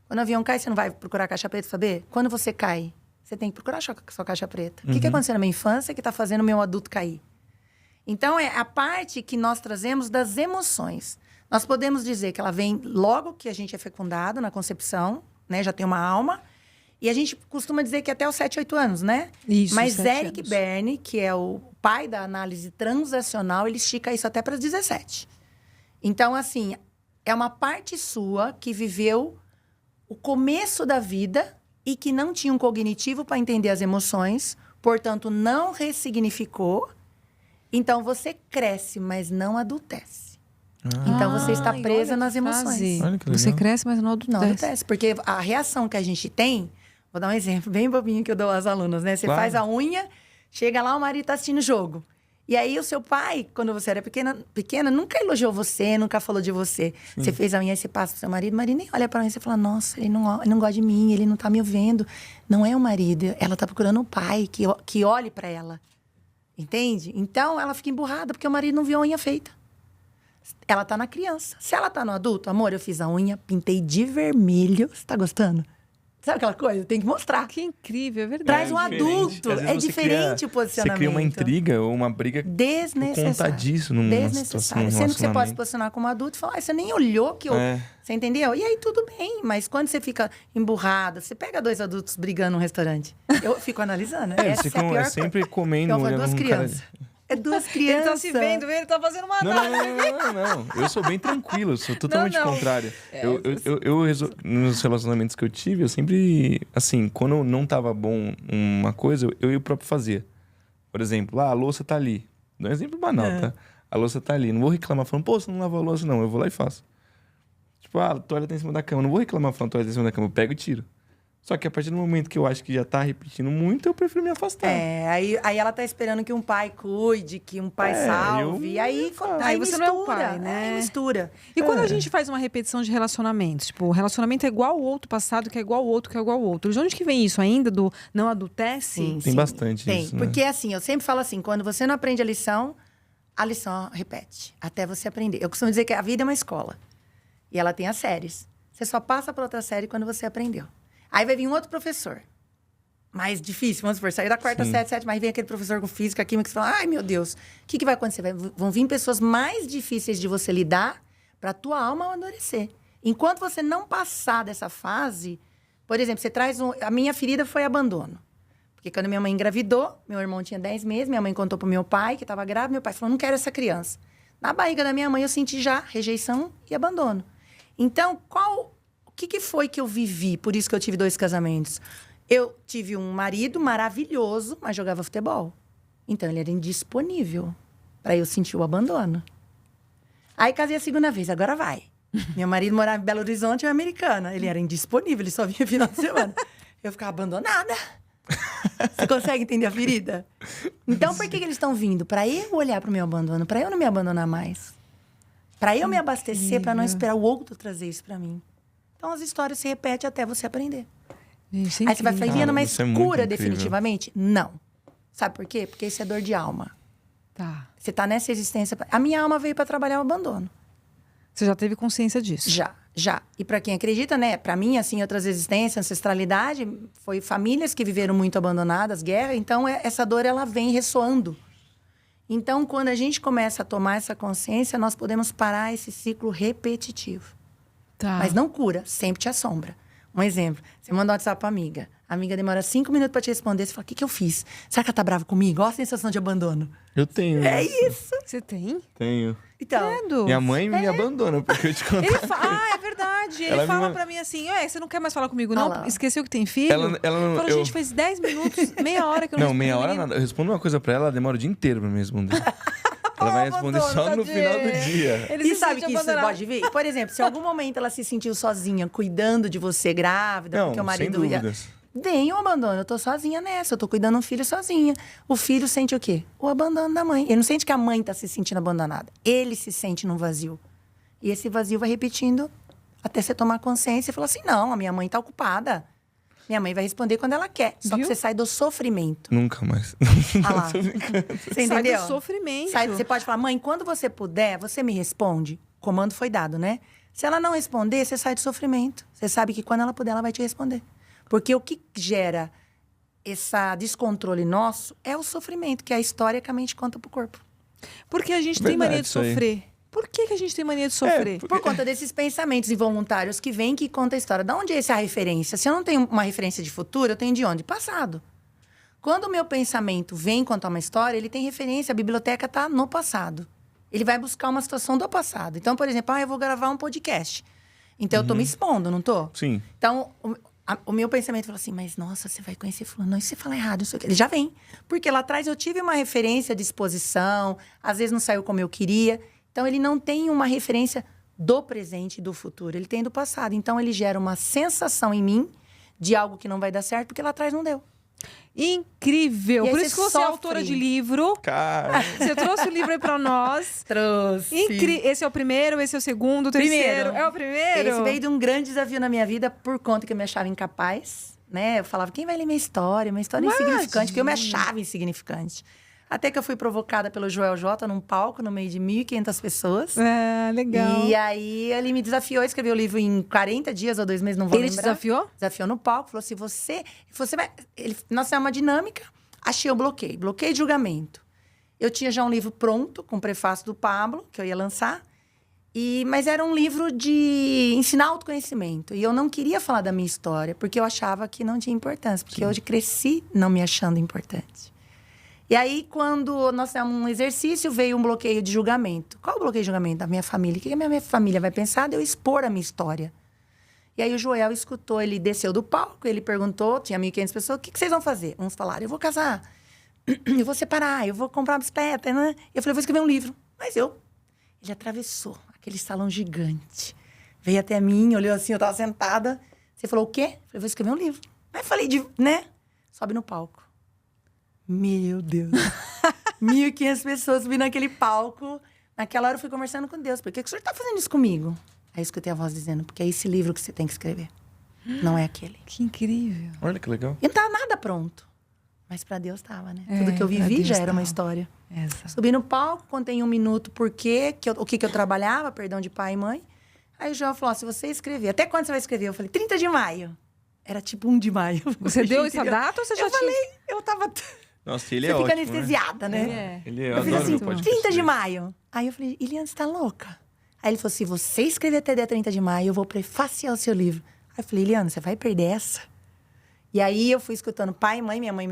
Quando o avião cai, você não vai procurar a caixa preta para saber? Quando você cai, você tem que procurar a sua caixa preta. O que aconteceu na minha infância que está fazendo o meu adulto cair? Então, é a parte que nós trazemos das emoções. Nós podemos dizer que ela vem logo que a gente é fecundado, na concepção, né? Já tem uma alma. E a gente costuma dizer que até os 7, 8 anos, né? Isso, mas 7 Eric anos. Berne, que é o pai da análise transacional, ele estica isso até para os 17. Então, assim, É uma parte sua que viveu o começo da vida e que não tinha um cognitivo para entender as emoções, portanto, não ressignificou. Então, você cresce, mas não adultece. Então, você está presa nas emoções. Olha que legal. Você cresce, mas não adultece. Não adultece, porque a reação que a gente tem... Vou dar um exemplo bem bobinho que eu dou às alunas, né? Você faz a unha, chega lá, o marido tá assistindo o jogo. E aí, o seu pai, quando você era pequena, nunca elogiou você, nunca falou de você. Sim. Você fez a unha, aí você passa pro seu marido, o marido nem olha pra mim, você fala, nossa, ele não gosta de mim, ele não tá me vendo. Não é o marido, ela tá procurando o pai que olhe pra ela. Entende? Então, ela fica emburrada, porque o marido não viu a unha feita. Ela tá na criança. Se ela tá no adulto, amor, eu fiz a unha, pintei de vermelho. Você tá gostando? Sabe aquela coisa? Tem que mostrar. Que incrível, é verdade. Traz um adulto. É diferente o posicionamento. Você cria uma intriga ou uma briga desnecessária. Por conta disso numa situação, Sendo que você pode se posicionar como adulto e falar, você nem olhou que eu... Você entendeu? E aí tudo bem, mas quando você fica emburrada, você pega 2 adultos brigando num restaurante. Eu fico analisando. Essa é a pior sempre comendo, olhando 2 crianças. É 2 crianças. Ele tá se vendo, ele tá fazendo uma Não. Eu sou bem tranquilo, eu sou totalmente contrário. Nos relacionamentos que eu tive, eu sempre... Assim, quando não tava bom uma coisa, eu e o próprio fazia. Por exemplo, a louça tá ali. Dá um exemplo banal, tá? A louça tá ali. Não vou reclamar falando, pô, você não lavou a louça, não. Eu vou lá e faço. Tipo, a toalha tá em cima da cama. Não vou reclamar falando, a toalha tá em cima da cama. Eu pego e tiro. Só que a partir do momento que eu acho que já tá repetindo muito, eu prefiro me afastar. Aí ela tá esperando que um pai cuide, que um pai salve. Aí você mistura, não é o pai, né? Aí mistura. E quando a gente faz uma repetição de relacionamentos? Tipo, o relacionamento é igual ao outro passado, que é igual ao outro, que é igual ao outro. De onde que vem isso ainda, do não adultece? Tem bastante isso, né? Porque assim, eu sempre falo assim, quando você não aprende a lição repete, até você aprender. Eu costumo dizer que a vida é uma escola. E ela tem as séries. Você só passa para outra série quando você aprendeu. Aí vai vir um outro professor. Mais difícil, vamos supor. Saiu da quarta série, mas vem aquele professor com física, química, que você fala, ai, meu Deus, o que vai acontecer? Vão vir pessoas mais difíceis de você lidar para a tua alma amadurecer. Enquanto você não passar dessa fase... Por exemplo, você traz a minha ferida foi abandono. Porque quando minha mãe engravidou, meu irmão tinha 10 meses, minha mãe contou pro meu pai que estava grávida, meu pai falou, não quero essa criança. Na barriga da minha mãe, eu senti já rejeição e abandono. Então, o que foi que eu vivi? Por isso que eu tive 2 casamentos. Eu tive um marido maravilhoso, mas jogava futebol. Então, ele era indisponível para eu sentir o abandono. Aí, casei a segunda vez. Agora vai. Meu marido morava em Belo Horizonte, eu americana. Ele era indisponível, ele só vinha final de semana. Eu ficava abandonada. Você consegue entender a ferida? Então, por que eles estão vindo? Para eu olhar para o meu abandono, para eu não me abandonar mais. Para eu me abastecer, para não esperar o outro trazer isso para mim. Então, as histórias se repetem até você aprender. Gente, aí você vai falar, Viana, mas cura incrível. Definitivamente? Não. Sabe por quê? Porque isso é dor de alma. Tá. Você tá nessa existência... A minha alma veio para trabalhar o abandono. Você já teve consciência disso? Já. E para quem acredita, né? Para mim, assim, outras existências, ancestralidade, foi famílias que viveram muito abandonadas, guerra. Então, essa dor, ela vem ressoando. Então, quando a gente começa a tomar essa consciência, nós podemos parar esse ciclo repetitivo. Tá. Mas não cura, sempre te assombra. Um exemplo, você manda um WhatsApp pra amiga. A amiga demora 5 minutos pra te responder. Você fala, o que eu fiz? Será que ela tá brava comigo? Olha a sensação de abandono. Eu tenho. É isso. Você tem? Tenho. Então, minha mãe me abandona, porque eu te conto. É verdade. Ele fala pra mim assim, você não quer mais falar comigo, não? Esqueceu que tem filho? Ela não... Fala, gente, faz 10 minutos, meia hora que eu não respondo. Não, meia hora nada. Eu respondo uma coisa pra ela demora o dia inteiro pra me responder. Ela vai responder só no final do dia. E sabe que isso pode vir? Por exemplo, se em algum momento ela se sentiu sozinha, cuidando de você grávida, porque o marido sem dúvidas. Vem o abandono. Eu tô sozinha nessa, eu tô cuidando do filho sozinha. O filho sente o quê? O abandono da mãe. Ele não sente que a mãe tá se sentindo abandonada. Ele se sente num vazio. E esse vazio vai repetindo até você tomar consciência e falar assim, não, a minha mãe tá ocupada. Minha mãe vai responder quando ela quer. Só que você sai do sofrimento. Nunca mais. Ah lá. Você entendeu? Sai do sofrimento. Você pode falar, mãe, quando você puder, você me responde. O comando foi dado, né? Se ela não responder, você sai do sofrimento. Você sabe que quando ela puder, ela vai te responder. Porque o que gera esse descontrole nosso é o sofrimento, que é a história que a mente conta pro corpo. Porque a gente tem mania de sofrer. Por que a gente tem mania de sofrer? Por conta desses pensamentos involuntários que vêm, que conta a história. De onde é essa referência? Se eu não tenho uma referência de futuro, eu tenho de onde? Passado. Quando o meu pensamento vem contar uma história, ele tem referência, a biblioteca está no passado. Ele vai buscar uma situação do passado. Então, por exemplo, eu vou gravar um podcast. Então, eu tô me expondo, não tô? Sim. Então, o meu pensamento falou assim, mas nossa, você vai conhecer fulano, não, e se falar errado, isso aqui. Ele já vem. Porque lá atrás eu tive uma referência de exposição, às vezes não saiu como eu queria. Então, ele não tem uma referência do presente e do futuro, ele tem do passado. Então, ele gera uma sensação em mim de algo que não vai dar certo, porque lá atrás não deu. Incrível! E aí Por você isso que você é sofre. autora de livro. Cara, Você trouxe o livro aí pra nós. Trouxe. Esse é o primeiro, esse é o segundo, o terceiro. É o primeiro? Esse veio de um grande desafio na minha vida, por conta que eu me achava incapaz, né? Eu falava, quem vai ler minha história? Minha história é insignificante, porque eu me achava insignificante. Até que eu fui provocada pelo Joel J num palco, no meio de 1.500 pessoas. É, legal. E aí, ele me desafiou a escrever o livro em 40 dias ou 2 meses, não vou Ele te lembrar. desafiou? Desafiou no palco, falou assim, você vai... Nós temos uma dinâmica, achei o bloqueio de julgamento. Eu tinha já um livro pronto, com o prefácio do Pablo, que eu ia lançar. Mas era um livro de ensinar autoconhecimento. E eu não queria falar da minha história, porque eu achava que não tinha importância. Porque hoje cresci não me achando importante. E aí, quando nós fizemos um exercício, veio um bloqueio de julgamento. Qual o bloqueio de julgamento? Da minha família. O que a minha família vai pensar de eu expor a minha história? E aí, o Joel escutou, ele desceu do palco, ele perguntou, tinha 1.500 pessoas, o que vocês vão fazer? Uns falaram, eu vou casar, eu vou separar, eu vou comprar uma bicicleta, né? Eu falei, eu vou escrever um livro. Ele atravessou aquele salão gigante. Veio até mim, olhou assim, eu tava sentada. Você falou, o quê? Eu falei, eu vou escrever um livro. Aí falei, né? Sobe no palco. Meu Deus. 1.500 pessoas subindo naquele palco. Naquela hora eu fui conversando com Deus. Por que o senhor tá fazendo isso comigo? Aí eu escutei a voz dizendo, porque é esse livro que você tem que escrever. Não é aquele. Que incrível. olha que legal. E não tava nada pronto. Mas pra Deus tava, né? É, Tudo que eu pra vivi Deus já era uma tava. história. Exato. Subi no palco, contei em 1 minuto o que eu trabalhava, perdão de pai e mãe. Aí o João falou, se você escrever, até quando você vai escrever? Eu falei, 30 de maio. Era tipo 1 de maio. Você deu essa data ou você já Eu tinha? falei, eu tava... Nossa, ele Você é fica ótimo, anestesiada, né? É. Ele Eu fiz adoro assim, meu podcast 30 de dele. maio. Aí eu falei, Eliane, você tá louca? Aí ele falou, se você escrever até dia 30 de maio, eu vou prefaciar o seu livro. Aí eu falei, Eliane, você vai perder essa? E aí eu fui escutando pai e mãe. Minha mãe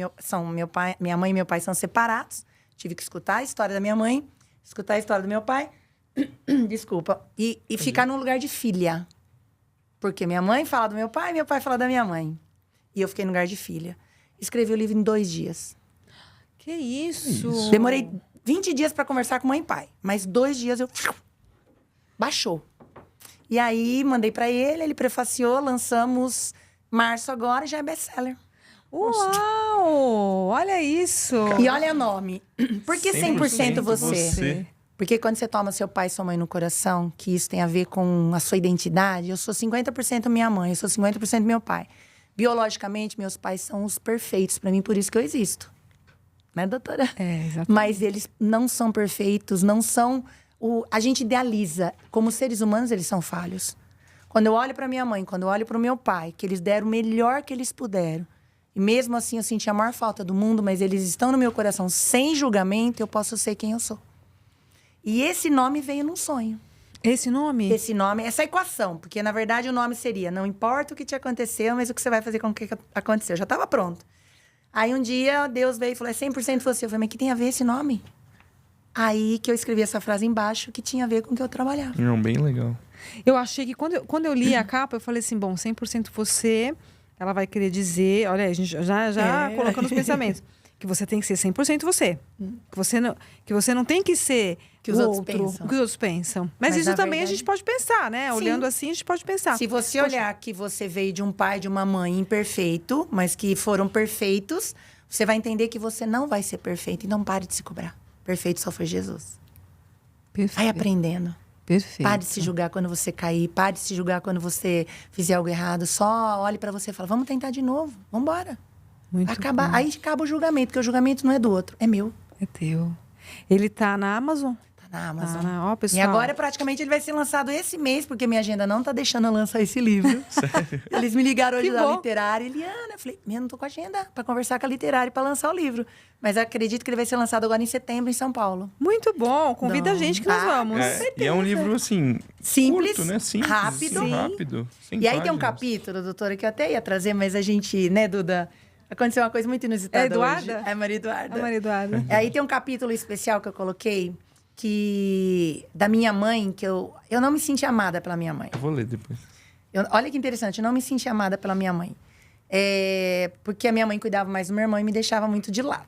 e meu pai são separados. Tive que escutar a história da minha mãe, escutar a história do meu pai. Desculpa. E ficar num lugar de filha. Porque minha mãe fala do meu pai, meu pai fala da minha mãe. E eu fiquei no lugar de filha. Escrevi o livro em 2 dias. Que isso? Demorei 20 dias para conversar com mãe e pai. Mas 2 dias eu... Baixou. E aí, mandei para ele prefaciou, lançamos março agora e já é best-seller. Uau! Olha isso! E olha o nome. Por que 100% você? você. Porque quando você toma seu pai e sua mãe no coração, que isso tem a ver com a sua identidade, eu sou 50% minha mãe, eu sou 50% meu pai. Biologicamente, meus pais são os perfeitos para mim, por isso que eu existo. Né, doutora? É, exatamente. Mas eles não são perfeitos, não são... A gente idealiza. Como seres humanos, eles são falhos. Quando eu olho para minha mãe, quando eu olho para o meu pai, que eles deram o melhor que eles puderam, e mesmo assim eu senti a maior falta do mundo, mas eles estão no meu coração sem julgamento, eu posso ser quem eu sou. E esse nome veio num sonho. Esse nome? Esse nome, essa equação, porque na verdade o nome seria: não importa o que te aconteceu, mas o que você vai fazer com o que aconteceu. Já estava pronto. Aí um dia Deus veio e falou: é 100% você. Eu falei: mas que tem a ver esse nome? Aí que eu escrevi essa frase embaixo que tinha a ver com o que eu trabalhava. Não, bem legal. Eu achei que quando eu li a capa, eu falei assim, bom, 100% você, ela vai querer dizer, olha, a gente já colocando os pensamentos, que você tem que ser 100% você. Que você não tem que ser Que os o outros outro, pensam. o que os outros pensam. Mas isso na também verdade- a gente pode pensar, né? Sim. Olhando assim, a gente pode pensar. Se você olhar que você veio de um pai e de uma mãe imperfeito, mas que foram perfeitos, você vai entender que você não vai ser perfeito. Então pare de se cobrar. Perfeito só foi Jesus. Perfeito. Vai aprendendo. Perfeito. Pare de se julgar quando você cair. Pare de se julgar quando você fizer algo errado. Só olhe pra você e fala: vamos tentar de novo. Vamos embora. Muito Acabar. bom. Aí acaba o julgamento, porque o julgamento não é do outro, é meu. É teu. Ele tá na Amazon. Tá na Amazon. Ó, pessoal. E agora, praticamente, ele vai ser lançado esse mês, porque minha agenda não tá deixando eu lançar esse livro. Eles me ligaram hoje Que da bom. Literária. Eliana, eu falei: eu não tô com agenda pra conversar com a Literária pra lançar o livro. Mas eu acredito que ele vai ser lançado agora em setembro, em São Paulo. Muito bom. Convida a Não. gente que nós vamos. E é um livro, assim, Simples, curto, né? Simples, rápido. assim, rápido. Sem E aí tem um páginas. capítulo, doutora, que eu até ia trazer, mas a gente, né, Duda? Aconteceu uma coisa muito inusitada É Eduarda? hoje. É Maria Eduarda. A Maria Eduarda. Aí tem um capítulo especial que eu coloquei, da minha mãe, que eu não me senti amada pela minha mãe. Eu vou ler depois. Olha que interessante, eu não me senti amada pela minha mãe. Porque a minha mãe cuidava mais do meu irmão e me deixava muito de lado.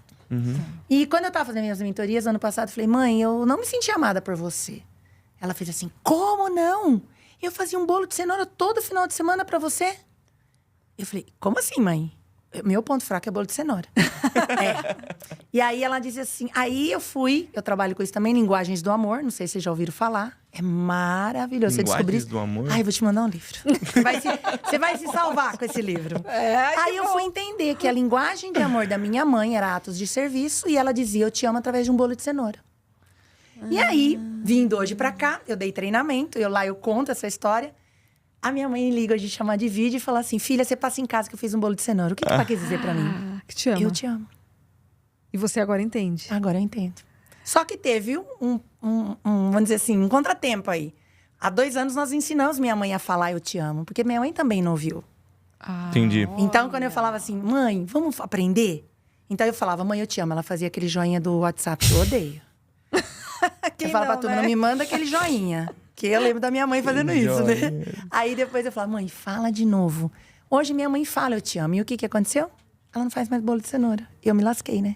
E quando eu tava fazendo minhas mentorias, ano passado, eu falei, mãe, eu não me senti amada por você. Ela fez assim, como não? Eu fazia um bolo de cenoura todo final de semana pra você. Eu falei, como assim, mãe? Meu ponto fraco é bolo de cenoura. E aí ela dizia assim, aí eu trabalho com isso também, Linguagens do Amor, não sei se vocês já ouviram falar. É maravilhoso. Linguagens do Amor? Ai, vou te mandar um livro. Você vai se salvar com esse livro. Aí eu fui entender que a linguagem de amor da minha mãe era atos de serviço e ela dizia, eu te amo através de um bolo de cenoura. E aí, vindo hoje pra cá, eu dei treinamento, eu conto essa história. A minha mãe liga hoje de chamar de vídeo e fala assim, filha, você passa em casa que eu fiz um bolo de cenoura. O que ela quis dizer pra mim? Que te ama. Eu te amo. E você agora entende. Agora eu entendo. Só que teve vamos dizer assim, um contratempo aí. Há 2 anos nós ensinamos minha mãe a falar eu te amo, porque minha mãe também não ouviu. Entendi. Então, quando eu falava assim, mãe, vamos aprender? Então eu falava, mãe, eu te amo. Ela fazia aquele joinha do WhatsApp que eu odeio. Eu falava pra turma, não me manda aquele joinha. Que eu lembro da minha mãe fazendo isso, né? Aí depois eu falava, mãe, fala de novo. Hoje minha mãe fala eu te amo. E o que aconteceu? Ela não faz mais bolo de cenoura. Eu me lasquei, né?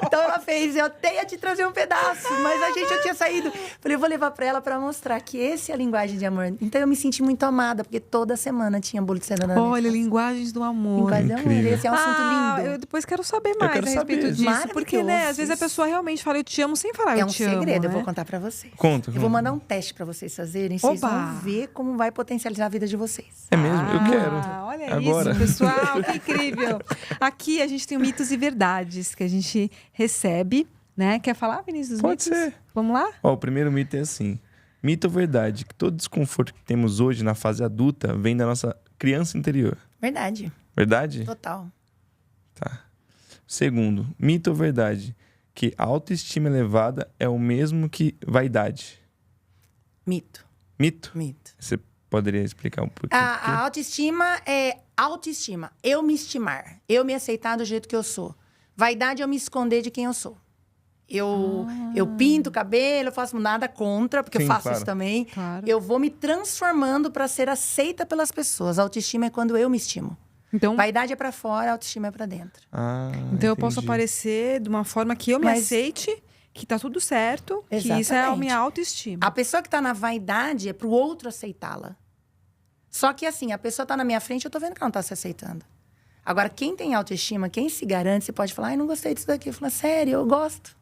Então ela fez, eu até ia te trazer um pedaço, mas a gente já tinha saído. Falei, eu vou levar pra ela pra mostrar que esse é a linguagem de amor. Então eu me senti muito amada, porque toda semana tinha bolo de cenoura na Olha, Linguagens do Amor. Linguagem do amor, esse é um assunto lindo. Eu depois quero saber mais a respeito disso. Porque, né, às vezes a pessoa realmente fala eu te amo sem falar eu te amo. É um segredo, eu né? vou contar pra vocês. Conta. Eu vou mandar um teste pra vocês fazerem, vocês vão ver como vai potencializar a vida de vocês. É mesmo? Eu quero. Olha Agora. isso, pessoal, que incrível. Aqui a gente tem o Mitos e Verdades, que a gente recebe, né? Quer falar, Vinícius, dos Pode mitos? ser. Vamos lá? Ó, o primeiro mito é assim. Mito ou verdade? Que todo desconforto que temos hoje na fase adulta vem da nossa criança interior. Verdade, Verdade? total. Tá. Segundo, mito ou verdade? Que a autoestima elevada é o mesmo que vaidade. Mito, Mito? mito. Você poderia explicar um pouquinho? A autoestima é autoestima. Eu me estimar. Eu me aceitar do jeito que eu sou. Vaidade é eu me esconder de quem eu sou. Eu pinto o cabelo, eu faço nada contra, porque Sim, eu faço claro. isso também. Claro. Eu vou me transformando para ser aceita pelas pessoas. Autoestima é quando eu me estimo. Então, Vaidade é para fora, autoestima é para dentro. então eu posso entendi. aparecer de uma forma que eu me Mas- aceite, que tá tudo certo, que isso é a Exatamente. minha autoestima. A pessoa que tá na vaidade é pro outro aceitá-la. Só que assim, a pessoa tá na minha frente, eu tô vendo que ela não tá se aceitando. Agora, quem tem autoestima, quem se garante, você pode falar, ai, não gostei disso daqui. Eu falo, sério, eu gosto.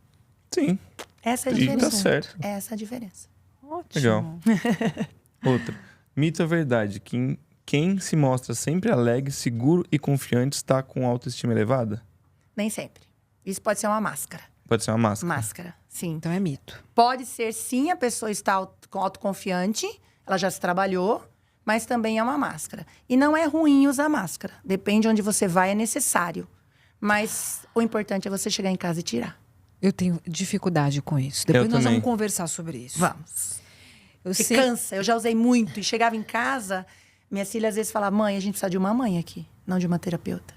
Sim, Essa é a e diferença. tá certo. Essa é a diferença. Ótimo. Legal. Outra. Mito ou verdade? Quem se mostra sempre alegre, seguro e confiante está com autoestima elevada? Nem sempre. Isso pode ser uma máscara. Pode ser uma máscara. Máscara, sim. Então é mito. Pode ser, sim, a pessoa está autoconfiante, ela já se trabalhou, mas também é uma máscara. E não é ruim usar máscara. Depende onde você vai, é necessário. Mas o importante é você chegar em casa e tirar. Eu tenho dificuldade com isso. Depois nós também. vamos conversar sobre isso. Vamos. Eu Porque sei. cansa. Eu já usei muito. E chegava em casa, minhas filhas às vezes falavam, mãe, a gente precisa de uma mãe aqui, não de uma terapeuta.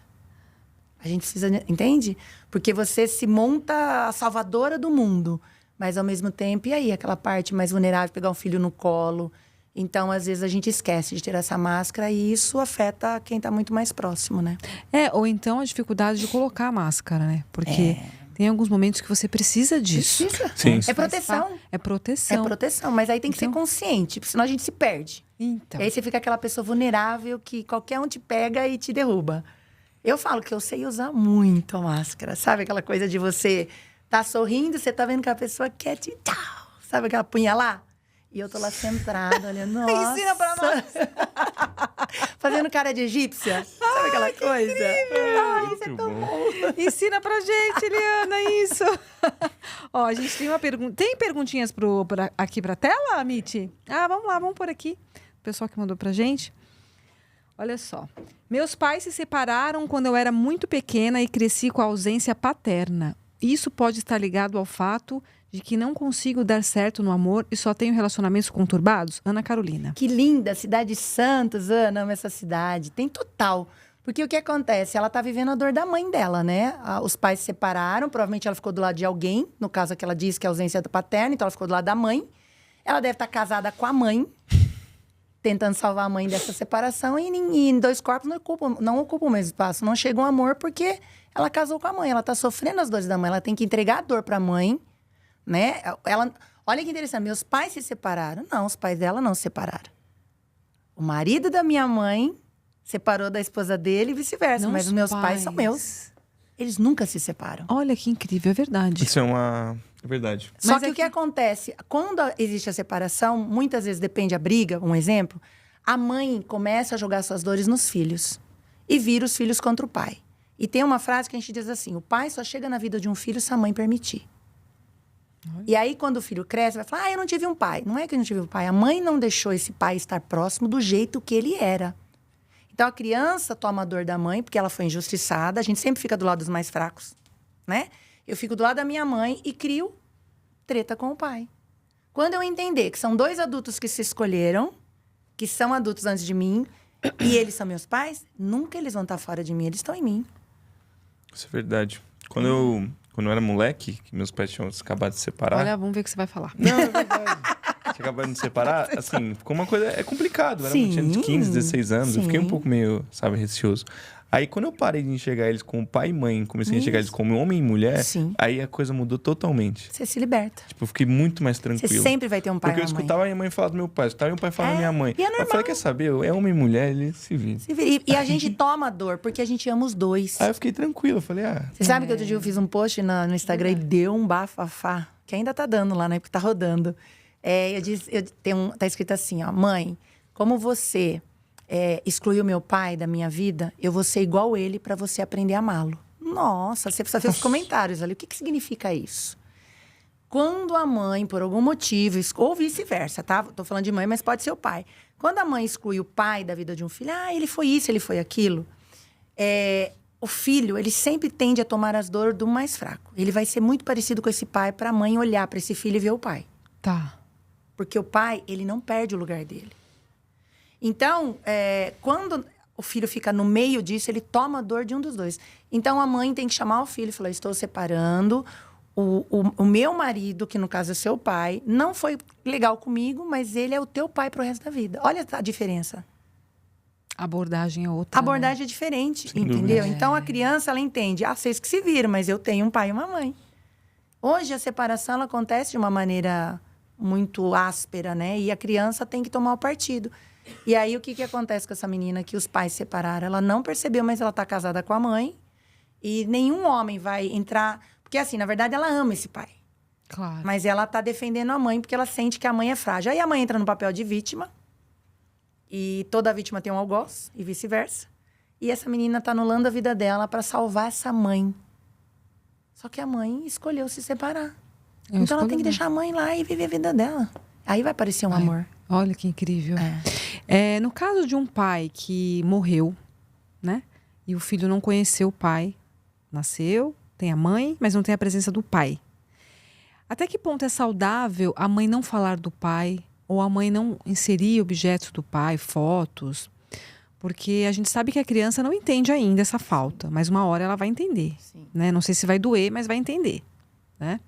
A gente precisa, entende? Porque você se monta a salvadora do mundo. Mas ao mesmo tempo, e aí? Aquela parte mais vulnerável, pegar um filho no colo. Então, às vezes, a gente esquece de ter essa máscara e isso afeta quem está muito mais próximo, né? Ou então a dificuldade de colocar a máscara, né? Porque tem alguns momentos que você precisa disso. Precisa. Sim. É proteção. É proteção. É proteção, mas aí tem que ser Então- consciente, porque senão a gente se perde. Então. E aí você fica aquela pessoa vulnerável que qualquer um te pega e te derruba. Eu falo que eu sei usar muito a máscara. Sabe aquela coisa de você tá sorrindo, você tá vendo que a pessoa quer te... Tchau, sabe aquela punha lá? E eu tô lá centrada, olhando, nossa. Ensina pra nós. Fazendo cara de egípcia. Sabe aquela coisa? Muito bom. Ensina pra gente, Eliana, isso. Ó, a gente tem uma pergunta. Tem perguntinhas aqui pra tela, Miti? Vamos lá, vamos por aqui. O pessoal que mandou pra gente. Olha só. Meus pais se separaram quando eu era muito pequena e cresci com a ausência paterna. Isso pode estar ligado ao fato de que não consigo dar certo no amor e só tenho relacionamentos conturbados? Ana Carolina. Que linda, cidade de Santos, Ana, amo essa cidade. Tem total. Porque o que acontece? Ela tá vivendo a dor da mãe dela, né? Os pais se separaram, provavelmente ela ficou do lado de alguém. No caso que ela disse que é a ausência do paterno, então ela ficou do lado da mãe. Ela deve estar casada com a mãe, tentando salvar a mãe dessa separação. E em dois corpos não ocupam o mesmo espaço. Não chega um amor porque ela casou com a mãe. Ela tá sofrendo as dores da mãe. Ela tem que entregar a dor pra mãe, né? Olha que interessante, meus pais se separaram. Não, os pais dela não se separaram. O marido da minha mãe separou da esposa dele e vice-versa. Mas os meus pais são meus. Eles nunca se separam. Olha que incrível, é verdade. Isso é verdade. Só que o que acontece? Quando existe a separação, muitas vezes depende a briga, um exemplo, a mãe começa a jogar suas dores nos filhos. E vira os filhos contra o pai. E tem uma frase que a gente diz assim, o pai só chega na vida de um filho se a mãe permitir. E aí, quando o filho cresce, vai falar, eu não tive um pai. Não é que eu não tive um pai. A mãe não deixou esse pai estar próximo do jeito que ele era. Então, a criança toma a dor da mãe, porque ela foi injustiçada. A gente sempre fica do lado dos mais fracos, né? Eu fico do lado da minha mãe e crio treta com o pai. Quando eu entender que são dois adultos que se escolheram, que são adultos antes de mim, e eles são meus pais, nunca eles vão estar fora de mim, eles estão em mim. Isso é verdade. Quando eu era moleque, que meus pais tinham acabado de se separar... Olha, vamos ver o que você vai falar. Não, é verdade. Tinha acabado de se separar, assim, ficou uma coisa... É complicado, eu tinha de 15, 16 anos, eu fiquei um pouco meio, receoso. Aí, quando eu parei de enxergar eles como pai e mãe, comecei a enxergar eles como homem e mulher, aí a coisa mudou totalmente. Você se liberta. Tipo, eu fiquei muito mais tranquilo. Você sempre vai ter um pai e uma mãe. Porque eu escutava a minha mãe falar do meu pai, eu escutava meu pai falar da minha mãe. E é normal. Eu falei, quer saber? É homem e mulher, ele se vira. E a gente toma dor, porque a gente ama os dois. Aí eu fiquei tranquilo, eu falei, Você sabe que outro dia eu fiz um post no Instagram e deu um bafafá, que ainda tá dando lá, né? Porque tá rodando. Tá escrito assim, ó, mãe, como você excluiu meu pai da minha vida, eu vou ser igual ele pra você aprender a amá-lo. Nossa, você precisa ver os comentários ali. O que significa isso? Quando a mãe, por algum motivo, ou vice-versa, tá? Tô falando de mãe, mas pode ser o pai. Quando a mãe exclui o pai da vida de um filho, ele foi isso, ele foi aquilo. O filho, ele sempre tende a tomar as dores do mais fraco. Ele vai ser muito parecido com esse pai pra mãe olhar pra esse filho e ver o pai. Tá. Porque o pai, ele não perde o lugar dele. Então, quando o filho fica no meio disso, ele toma a dor de um dos dois. Então, a mãe tem que chamar o filho e falar, estou separando. O meu marido, que no caso é seu pai, não foi legal comigo, mas ele é o teu pai pro resto da vida. Olha a diferença. A abordagem é outra. A abordagem é diferente, entendeu? Então, a criança, ela entende. Vocês que se viram, mas eu tenho um pai e uma mãe. Hoje, a separação, ela acontece de uma maneira muito áspera, né? E a criança tem que tomar o partido. E aí, o que acontece com essa menina que os pais separaram? Ela não percebeu, mas ela tá casada com a mãe. E nenhum homem vai entrar... Porque, assim, na verdade, ela ama esse pai. Claro. Mas ela tá defendendo a mãe porque ela sente que a mãe é frágil. Aí a mãe entra no papel de vítima. E toda vítima tem um algoz, e vice-versa. E essa menina tá anulando a vida dela para salvar essa mãe. Só que a mãe escolheu se separar. Então ela tem que deixar a mãe lá e viver a vida dela. Aí vai aparecer um amor. Olha que incrível. No caso de um pai que morreu, né? E o filho não conheceu o pai. Nasceu, tem a mãe, mas não tem a presença do pai. Até que ponto é saudável a mãe não falar do pai? Ou a mãe não inserir objetos do pai, fotos? Porque a gente sabe que a criança não entende ainda essa falta. Mas uma hora ela vai entender. Né? Não sei se vai doer, mas vai entender. Né?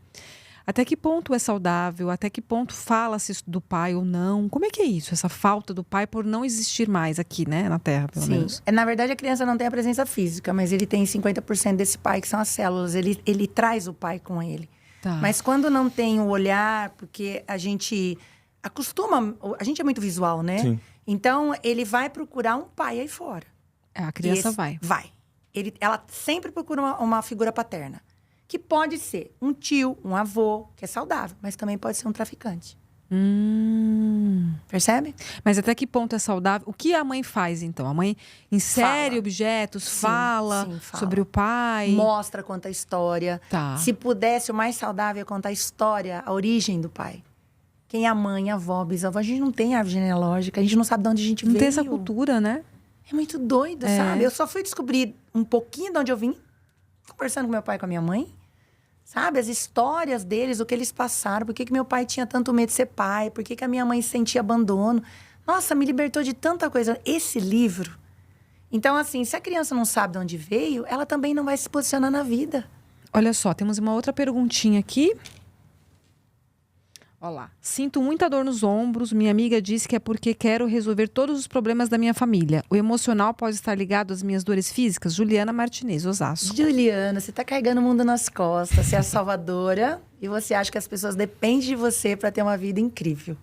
Até que ponto é saudável? Até que ponto fala-se do pai ou não? Como é que é isso? Essa falta do pai por não existir mais aqui, né? Na Terra, pelo menos. Na verdade, a criança não tem a presença física, mas ele tem 50% desse pai, que são as células. Ele traz o pai com ele. Tá. Mas quando não tem o olhar, porque a gente acostuma... A gente é muito visual, né? Sim. Então, ele vai procurar um pai aí fora. A criança vai. Vai. Ela sempre procura uma figura paterna. Que pode ser um tio, um avô, que é saudável, mas também pode ser um traficante. Percebe? Mas até que ponto é saudável? O que a mãe faz, então? A mãe insere objetos, fala sobre o pai? Mostra, conta a história. Tá. Se pudesse, o mais saudável é contar a história, a origem do pai. Quem é a mãe, a avó, bisavó. A gente não tem árvore genealógica, a gente não sabe de onde a gente veio. Não tem essa cultura, né? É muito doido, sabe? Eu só fui descobrir um pouquinho de onde eu vim, conversando com meu pai e com a minha mãe. Sabe, as histórias deles, o que eles passaram, por que meu pai tinha tanto medo de ser pai, por que a minha mãe sentia abandono. Nossa, me libertou de tanta coisa. Esse livro, Então, assim, se a criança não sabe de onde veio, ela também não vai se posicionar na vida. Olha só, temos uma outra perguntinha aqui. Olha lá. Sinto muita dor nos ombros. Minha amiga disse que é porque quero resolver todos os problemas da minha família. O emocional pode estar ligado às minhas dores físicas? Juliana Martinez, Osasco. Juliana, você tá carregando o mundo nas costas. Você é a salvadora e você acha que as pessoas dependem de você para ter uma vida incrível.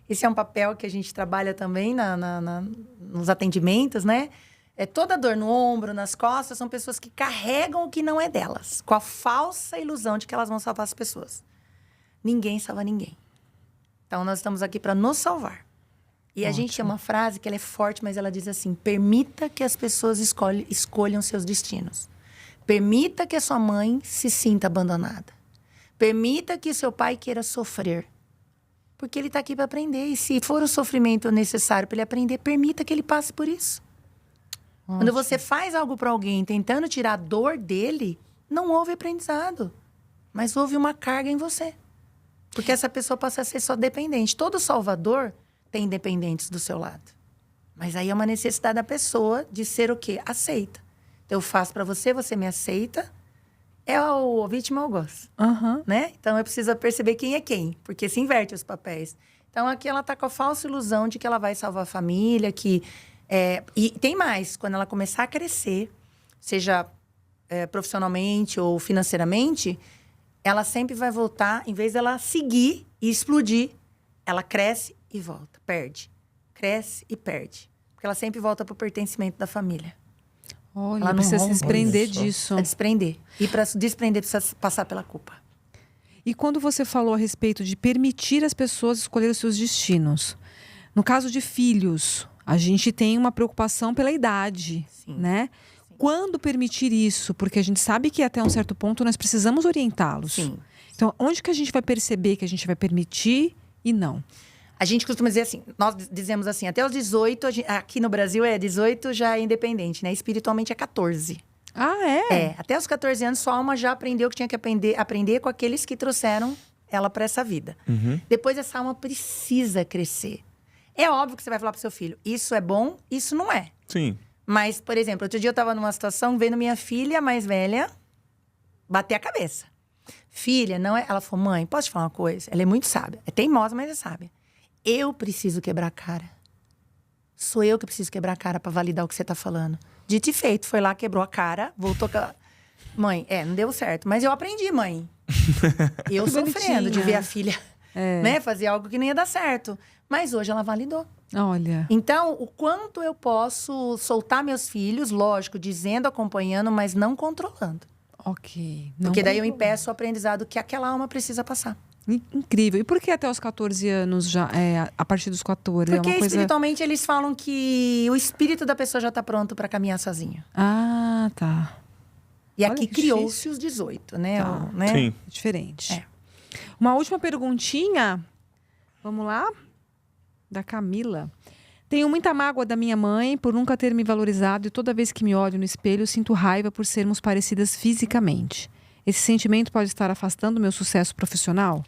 Esse é um papel que a gente trabalha também nos atendimentos, né? Toda dor no ombro, nas costas, são pessoas que carregam o que não é delas, com a falsa ilusão de que elas vão salvar as pessoas. Ninguém salva ninguém. Então, nós estamos aqui para nos salvar. E a gente tem uma frase que ela é forte, mas ela diz assim: permita que as pessoas escolham seus destinos. Permita que a sua mãe se sinta abandonada. Permita que seu pai queira sofrer. Porque ele está aqui para aprender. E se for o sofrimento necessário para ele aprender, permita que ele passe por isso. Ótimo. Quando você faz algo para alguém tentando tirar a dor dele, não houve aprendizado. Mas houve uma carga em você. Porque essa pessoa passa a ser só dependente. Todo salvador tem dependentes do seu lado. Mas aí é uma necessidade da pessoa de ser o quê? Aceita. Então, eu faço para você, você me aceita. É o vítima ou o gosto. Né? Então, eu preciso perceber quem é quem. Porque se inverte os papéis. Então, aqui ela está com a falsa ilusão de que ela vai salvar a família. E tem mais. Quando ela começar a crescer, seja profissionalmente ou financeiramente, ela sempre vai voltar, em vez dela seguir e explodir, ela cresce e volta, perde. Cresce e perde. Porque ela sempre volta para o pertencimento da família. Olha, ela precisa não se desprender disso. Precisa desprender. E para se desprender, precisa passar pela culpa. E quando você falou a respeito de permitir as pessoas escolher os seus destinos, no caso de filhos, a gente tem uma preocupação pela idade, né? Quando permitir isso? Porque a gente sabe que até um certo ponto nós precisamos orientá-los. Sim. Então, onde que a gente vai perceber que a gente vai permitir e não? A gente costuma dizer assim, nós dizemos assim, até os 18, aqui no Brasil 18 já é independente, né? Espiritualmente é 14. Ah, é? Até os 14 anos sua alma já aprendeu o que tinha que aprender com aqueles que trouxeram ela para essa vida. Depois essa alma precisa crescer. É óbvio que você vai falar pro seu filho, isso é bom, isso não é. Sim. Mas, por exemplo, outro dia eu estava numa situação vendo minha filha mais velha bater a cabeça. Filha, não é... Ela falou, mãe, posso te falar uma coisa? Ela é muito sábia. É teimosa, mas é sábia. Eu preciso quebrar a cara. Sou eu que preciso quebrar a cara para validar o que você tá falando. Dito e feito. Foi lá, quebrou a cara, voltou... Mãe, não deu certo. Mas eu aprendi, mãe. Eu sofrendo de ver a filha né, fazer algo que não ia dar certo. Mas hoje ela validou. Olha. Então, o quanto eu posso soltar meus filhos, lógico, dizendo, acompanhando, mas não controlando. Ok. Porque daí eu impeço o aprendizado que aquela alma precisa passar. Incrível. E por que até os 14 anos já? A partir dos 14? Porque é uma coisa... espiritualmente eles falam que o espírito da pessoa já está pronto para caminhar sozinho. Ah, tá. E Olha aqui que criou-se os 18, né? Tá. Né? Sim. Diferente. Uma última perguntinha. Vamos lá? Da Camila. Tenho muita mágoa da minha mãe por nunca ter me valorizado e toda vez que me olho no espelho sinto raiva por sermos parecidas fisicamente. Esse sentimento pode estar afastando o meu sucesso profissional?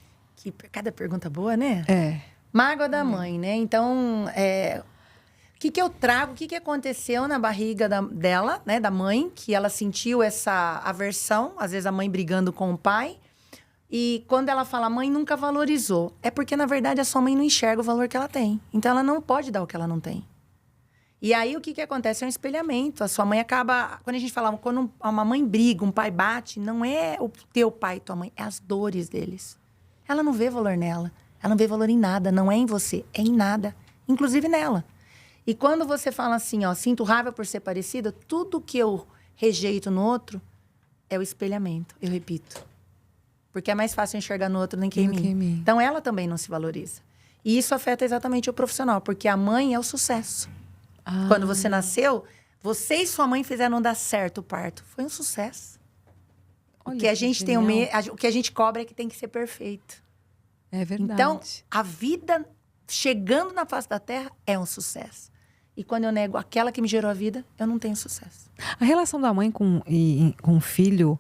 Cada pergunta boa, né? Mágoa da mãe, né? Então, o que eu trago, o que aconteceu na barriga dela, né? Da mãe, que ela sentiu essa aversão, às vezes a mãe brigando com o pai. E quando ela fala, mãe nunca valorizou, é porque, na verdade, a sua mãe não enxerga o valor que ela tem. Então, ela não pode dar o que ela não tem. E aí, o que acontece? É um espelhamento. A sua mãe acaba... Quando a gente fala, quando uma mãe briga, um pai bate, não é o teu pai e tua mãe, é as dores deles. Ela não vê valor nela. Ela não vê valor em nada. Não é em você, é em nada. Inclusive nela. E quando você fala assim, sinto raiva por ser parecida, tudo que eu rejeito no outro é o espelhamento. Eu repito. Porque é mais fácil enxergar no outro do que em mim. Então, ela também não se valoriza. E isso afeta exatamente o profissional, porque a mãe é o sucesso. Quando você nasceu, você e sua mãe fizeram dar certo o parto. Foi um sucesso. Olha, o que a gente tem o que a gente cobra é que tem que ser perfeito. É verdade. Então, a vida chegando na face da Terra é um sucesso. E quando eu nego aquela que me gerou a vida, eu não tenho sucesso. A relação da mãe com o filho...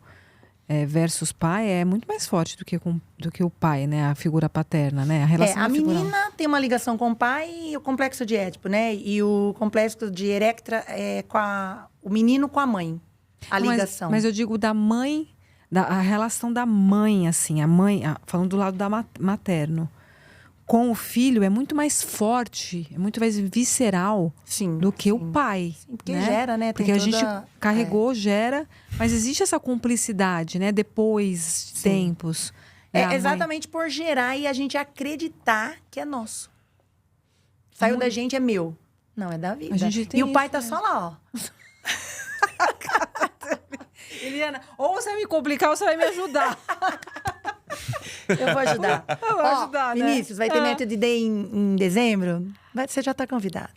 versus pai é muito mais forte do que o pai, né? A figura paterna, né? A relação A da figura... menina tem uma ligação com o pai e o complexo de Édipo, né? E o complexo de Erectra é o menino com a mãe. A ligação. Mas eu digo da mãe, a relação da mãe, assim. A mãe, falando do lado materno. Com o filho é muito mais forte, é muito mais visceral do que o pai. Sim, porque né? gera, né? Porque a gente carregou, gera, mas existe essa cumplicidade, né? Depois de tempos. Exatamente por gerar e a gente acreditar que é nosso. Saiu da gente, é meu. Não, é da vida. A gente tem e o pai isso, tá só lá, ó. Eliana, ou você vai me complicar ou você vai me ajudar. Eu vou ajudar. Eu vou ajudar, né? Vinícius, vai ter Method Day em dezembro? Você já tá convidado.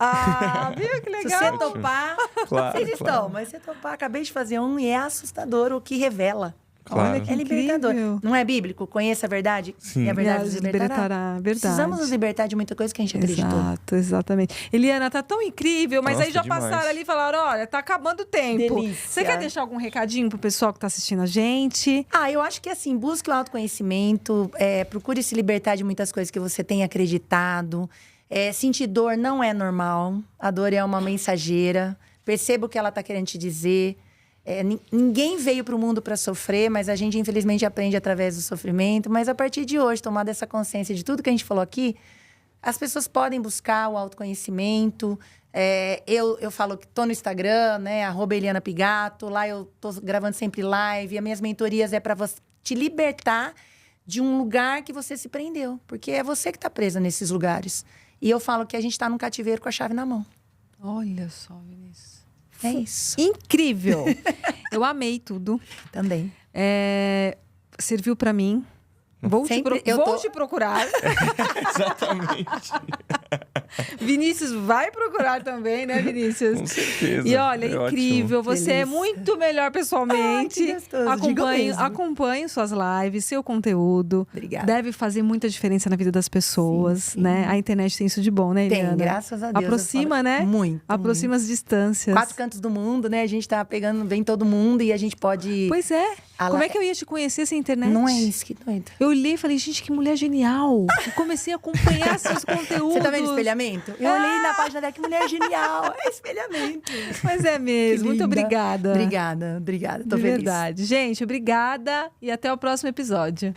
Viu que legal? Se você topar, Claro, vocês estão. Mas se você topar, acabei de fazer um e é assustador o que revela. Claro. Olha que É libertador. incrível. Não é bíblico? Conheça a verdade Sim. e a verdade nos libertará. Verdade. Precisamos nos libertar de muita coisa que a gente acreditou. Exato, exatamente. Eliana, tá tão incrível, mas Nossa, aí já demais. passaram ali e falaram, olha, tá acabando o tempo. Delícia. Você quer deixar algum recadinho pro pessoal que tá assistindo a gente? Eu acho que assim, busque o autoconhecimento, procure se libertar de muitas coisas que você tem acreditado. Sentir dor não é normal, a dor é uma mensageira. Perceba o que ela tá querendo te dizer. Ninguém veio para o mundo para sofrer, mas a gente, infelizmente, aprende através do sofrimento. Mas a partir de hoje, tomada essa consciência de tudo que a gente falou aqui, as pessoas podem buscar o autoconhecimento. Eu falo que estou no Instagram, né? @Eliana Pigato. Lá eu estou gravando sempre live. E as minhas mentorias é para você te libertar de um lugar que você se prendeu. Porque é você que está presa nesses lugares. E eu falo que a gente está num cativeiro com a chave na mão. Olha só, Vinícius. É isso. Incrível. Eu amei tudo. Também. Serviu pra mim. Vou te procurar. Exatamente. Vinícius vai procurar também, né, Vinícius? Com certeza. E olha, É incrível. ótimo. Você é Delícia. muito melhor pessoalmente. Que gostoso. Digo mesmo. Acompanhe suas lives, seu conteúdo. Obrigada. Deve fazer muita diferença na vida das pessoas, Sim. né? A internet tem isso de bom, né, Eliana? Tem, graças a Deus. Aproxima, né? Muito. Aproxima as distâncias. 4 cantos do mundo, né? A gente tá pegando, vem todo mundo e a gente pode... Pois é. Como é que eu ia te conhecer sem internet? Não é isso, que doido. Eu olhei e falei, gente, que mulher genial. E comecei a acompanhar seus conteúdos. Você tá vendo espelhamento? Eu olhei na página dela, que mulher genial. É espelhamento. Mas é mesmo. Muito linda. obrigada. Obrigada. Tô De feliz. verdade. Gente, obrigada e até o próximo episódio.